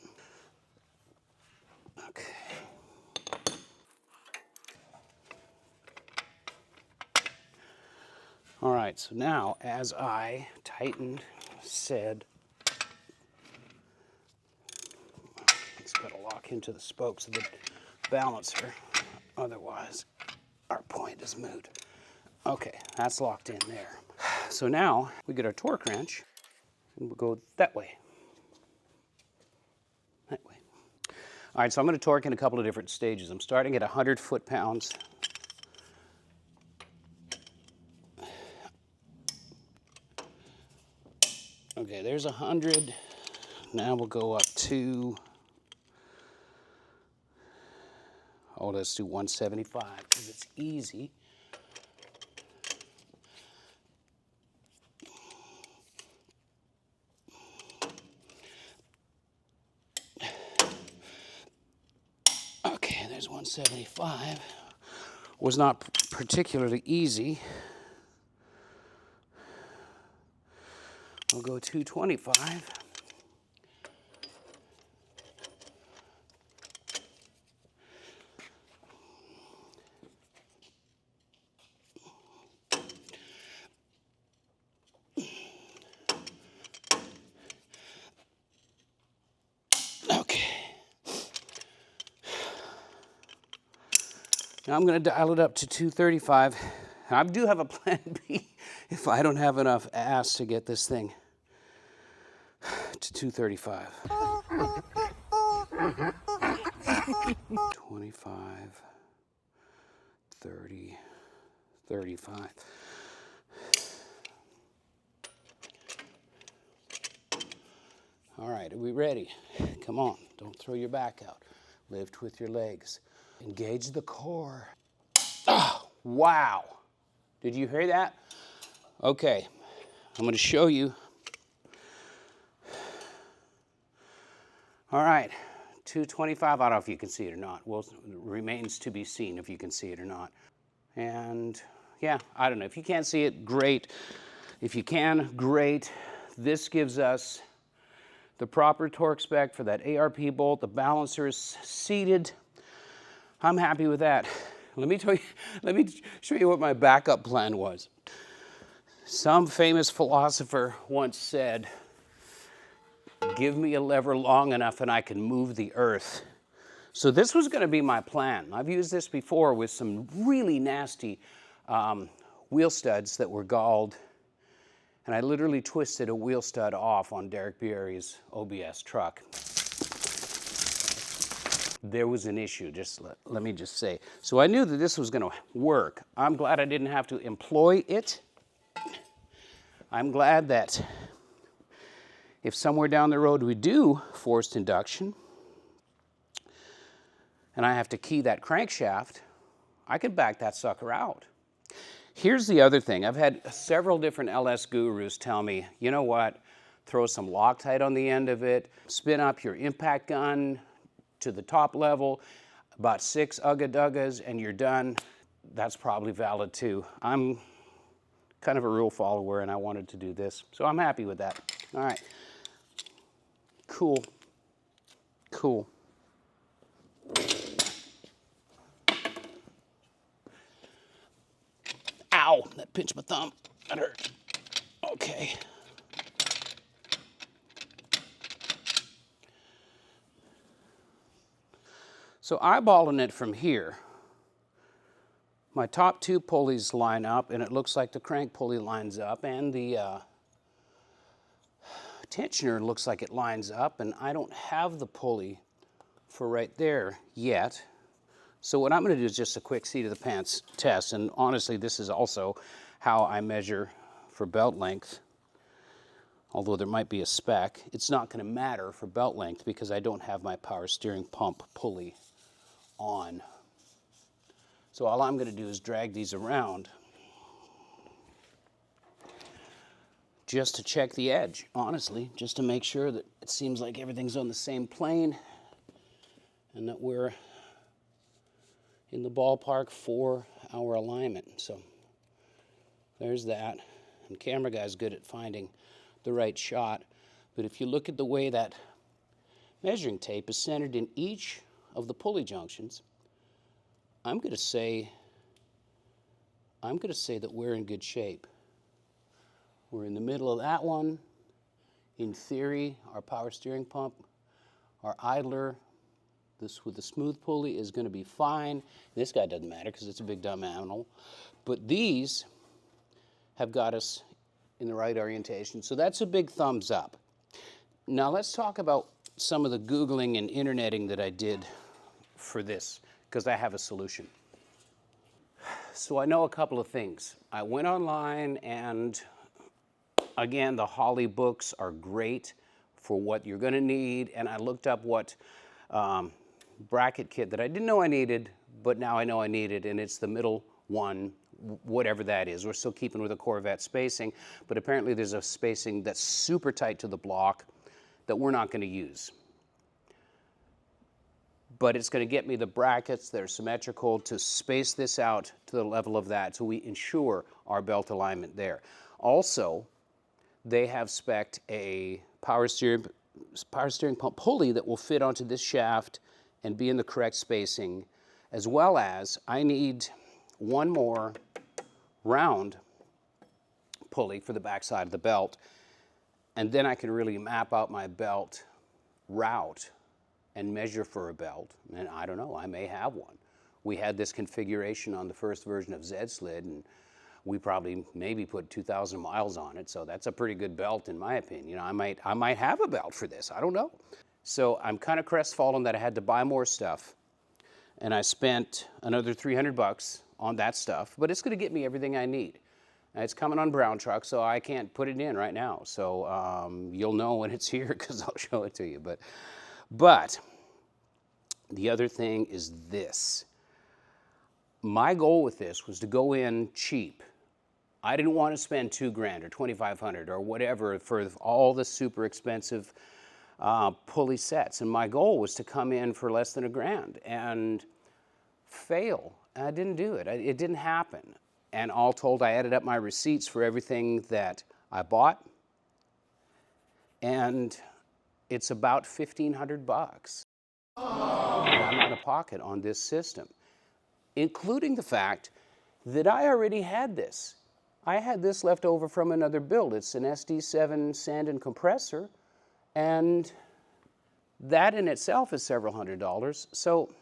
Okay. All right, so now as I tightened, said, it's got to lock into the spokes of the balancer, otherwise our point is moot. Okay, that's locked in there. So now we get our torque wrench and we'll go that way. That way. All right, so I'm going to torque in a couple of different stages. I'm starting at 100 foot-pounds. Okay, there's 100. Now we'll go up to, oh, let's do 175 because it's easy. Okay, there's 175. Was not particularly easy. We'll go 225. Okay. Now I'm going to dial it up to 235. I do have a plan B if I don't have enough ass to get this thing to 235. 25, 30, 35. All right, are we ready? Come on, don't throw your back out. Lift with your legs. Engage the core. Oh, wow. Did you hear that? Okay, I'm going to show you. All right, 225. I don't know if you can see it or not. Well, it remains to be seen if you can see it or not. And yeah, I don't know. If you can't see it, great. If you can, great. This gives us the proper torque spec for that ARP bolt. The balancer is seated. I'm happy with that. Let me show you what my backup plan was. Some famous philosopher once said, give me a lever long enough and I can move the earth. So this was going to be my plan. I've used this before with some really nasty wheel studs that were galled, and I literally twisted a wheel stud off on Derek Bierry's OBS truck. There was an issue, let me just say. So I knew that this was going to work. I'm glad I didn't have to employ it. I'm glad that if somewhere down the road we do forced induction and I have to key that crankshaft, I could back that sucker out. Here's the other thing. I've had several different LS gurus tell me, you know what, throw some Loctite on the end of it, spin up your impact gun to the top level, about 6 ugga-duggas, and you're done. That's probably valid too. I'm kind of a rule follower, and I wanted to do this, so I'm happy with that. All right. Cool. Cool. Ow, that pinched my thumb. That hurt. Okay. So eyeballing it from here, my top two pulleys line up, and it looks like the crank pulley lines up, and the tensioner looks like it lines up, and I don't have the pulley for right there yet. So what I'm going to do is just a quick seat of the pants test, and honestly, this is also how I measure for belt length. Although there might be a spec, it's not going to matter for belt length because I don't have my power steering pump pulley on. So all I'm going to do is drag these around just to check the edge, honestly, just to make sure that it seems like everything's on the same plane and that we're in the ballpark for our alignment. So there's that. And camera guy's good at finding the right shot. But if you look at the way that measuring tape is centered in each of the pulley junctions, I'm going to say that we're in good shape. We're in the middle of that one. In theory, our power steering pump, our idler, this with the smooth pulley is going to be fine. This guy doesn't matter because it's a big dumb animal. But these have got us in the right orientation. So that's a big thumbs up. Now let's talk about some of the Googling and interneting that I did for this, because I have a solution. So I know a couple of things. I went online and Again, the Holley books are great for what you're going to need, and I looked up what bracket kit that I didn't know I needed, but now I know I need it, and it's the middle one, whatever that is. We're still keeping with the Corvette spacing, but apparently there's a spacing that's super tight to the block that we're not going to use. But it's going to get me the brackets that are symmetrical to space this out to the level of that, so we ensure our belt alignment there. Also, they have spec'd a power steering pump pulley that will fit onto this shaft and be in the correct spacing, as well as I need one more round pulley for the back side of the belt, and then I can really map out my belt route and measure for a belt, and I don't know, I may have one. We had this configuration on the first version of Z-Slid, and we probably maybe put 2,000 miles on it, so that's a pretty good belt in my opinion. You know, I might have a belt for this, I don't know. So I'm kind of crestfallen that I had to buy more stuff, and I spent another 300 bucks on that stuff, but it's going to get me everything I need. And it's coming on brown truck, so I can't put it in right now. So you'll know when it's here because I'll show it to you. But the other thing is this. My goal with this was to go in cheap. I didn't want to spend $2,000 or $2,500 or whatever for all the super expensive pulley sets. And my goal was to come in for less than $1,000 and fail. And I didn't do it. It didn't happen. And all told, I added up my receipts for everything that I bought, and it's about 1,500 bucks that I'm out of pocket on this system, including the fact that I already had this. I had this left over from another build. It's an SD7 sand and compressor, and that in itself is several $100s. So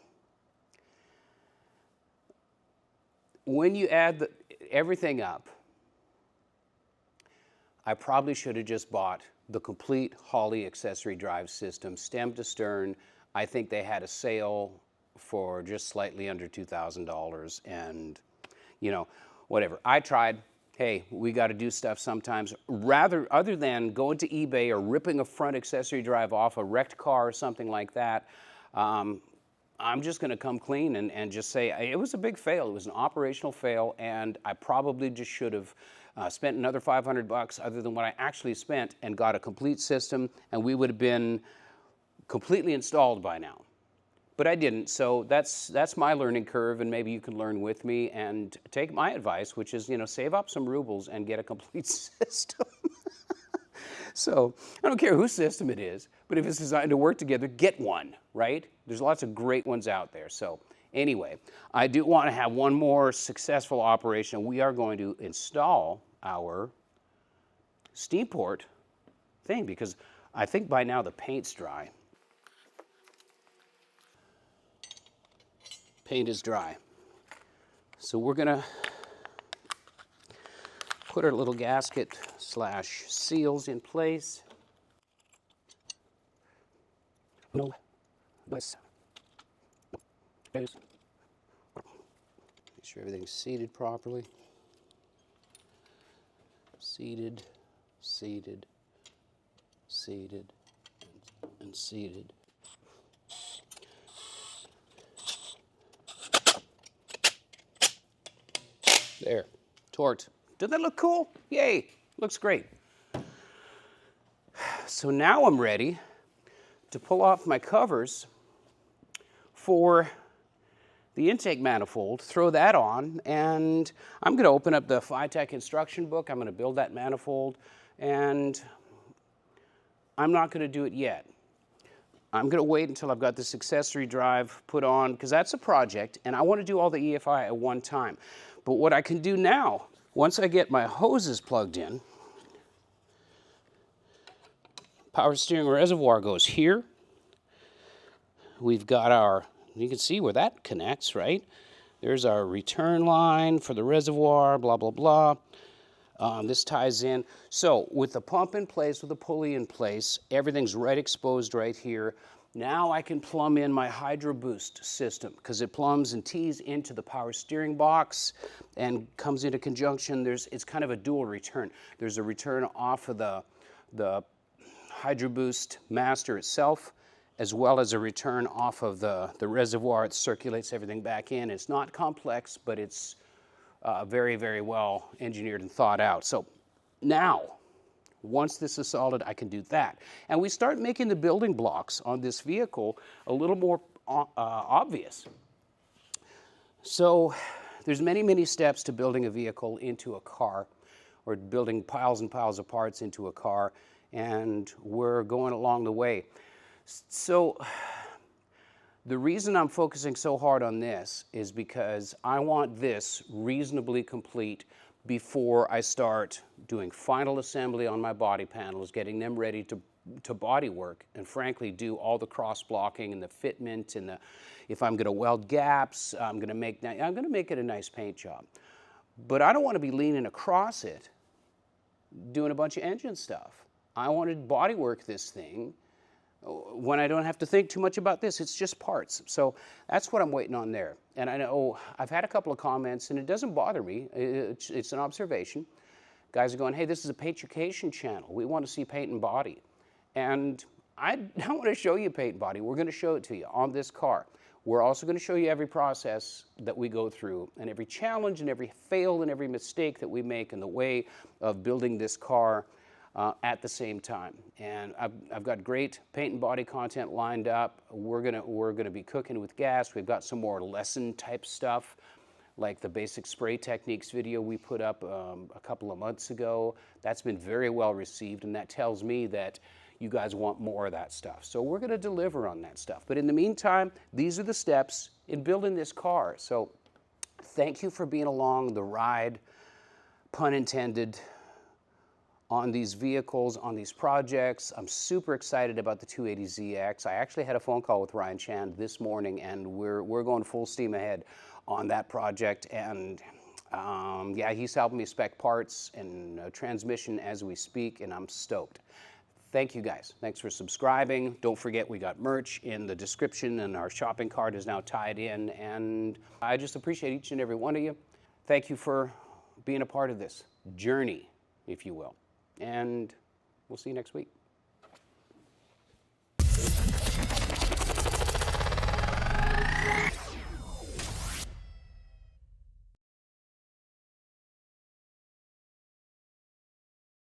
when you add everything up, I probably should have just bought the complete Holley accessory drive system, stem to stern. I think they had a sale for just slightly under $2,000, and you know, whatever. I tried. Hey, we got to do stuff sometimes. Other than going to eBay or ripping a front accessory drive off a wrecked car or something like that, I'm just going to come clean and just say it was a big fail. It was an operational fail, and I probably just should have spent another 500 bucks other than what I actually spent and got a complete system, and we would have been completely installed by now. But I didn't, so that's my learning curve, and maybe you can learn with me and take my advice, which is, you know, save up some rubles and get a complete system. So I don't care whose system it is, but if it's designed to work together, get one, right? There's lots of great ones out there. So anyway, I do want to have one more successful operation. We are going to install our steam port thing because I think by now the paint's dry. Paint is dry. So we're going to put our little gasket / seals in place. No, let's make sure everything's seated properly. Seated, seated, seated, and seated. There, torqued. Doesn't that look cool? Yay, looks great. So now I'm ready to pull off my covers for the intake manifold, throw that on, and I'm going to open up the FiTech instruction book. I'm going to build that manifold, and I'm not going to do it yet. I'm going to wait until I've got this accessory drive put on, because that's a project, and I want to do all the EFI at one time. But what I can do now, once I get my hoses plugged in, power steering reservoir goes here. We've got our, you can see where that connects, right? There's our return line for the reservoir, blah, blah, blah. This ties in. So with the pump in place, with the pulley in place, everything's right exposed right here. Now I can plumb in my Hydro Boost system because it plumbs and tees into the power steering box and comes into conjunction. It's kind of a dual return. There's a return off of the Hydro Boost master itself, as well as a return off of the reservoir. It circulates everything back in. It's not complex, but it's very, very well engineered and thought out. So now, once this is solid, I can do that. And we start making the building blocks on this vehicle a little more obvious. So there's many, many steps to building a vehicle into a car, or building piles and piles of parts into a car, and we're going along the way. So the reason I'm focusing so hard on this is because I want this reasonably complete before I start doing final assembly on my body panels, getting them ready to body work, and frankly do all the cross blocking and the fitment and if I'm going to weld gaps, I'm going to make it a nice paint job. But I don't want to be leaning across it doing a bunch of engine stuff. I want to body work this thing when I don't have to think too much about this. It's just parts. So that's what I'm waiting on there. And I know I've had a couple of comments, and it doesn't bother me. It's an observation. Guys are going, hey, this is a Paintucation channel. We want to see paint and body. And I don't want to show you paint and body. We're going to show it to you on this car. We're also going to show you every process that we go through and every challenge and every fail and every mistake that we make in the way of building this car at the same time. And I've got great paint and body content lined up. We're gonna be cooking with gas. We've got some more lesson type stuff, like the basic spray techniques video we put up a couple of months ago. That's been very well received, and that tells me that you guys want more of that stuff. So we're gonna deliver on that stuff. But in the meantime, these are the steps in building this car. So thank you for being along the ride, pun intended, on these vehicles, on these projects. I'm super excited about the 280ZX. I actually had a phone call with Ryan Chan this morning, and we're going full steam ahead on that project. And yeah, he's helping me spec parts and transmission as we speak, and I'm stoked. Thank you guys. Thanks for subscribing. Don't forget we got merch in the description, and our shopping cart is now tied in, and I just appreciate each and every one of you. Thank you for being a part of this journey, if you will. And we'll see you next week.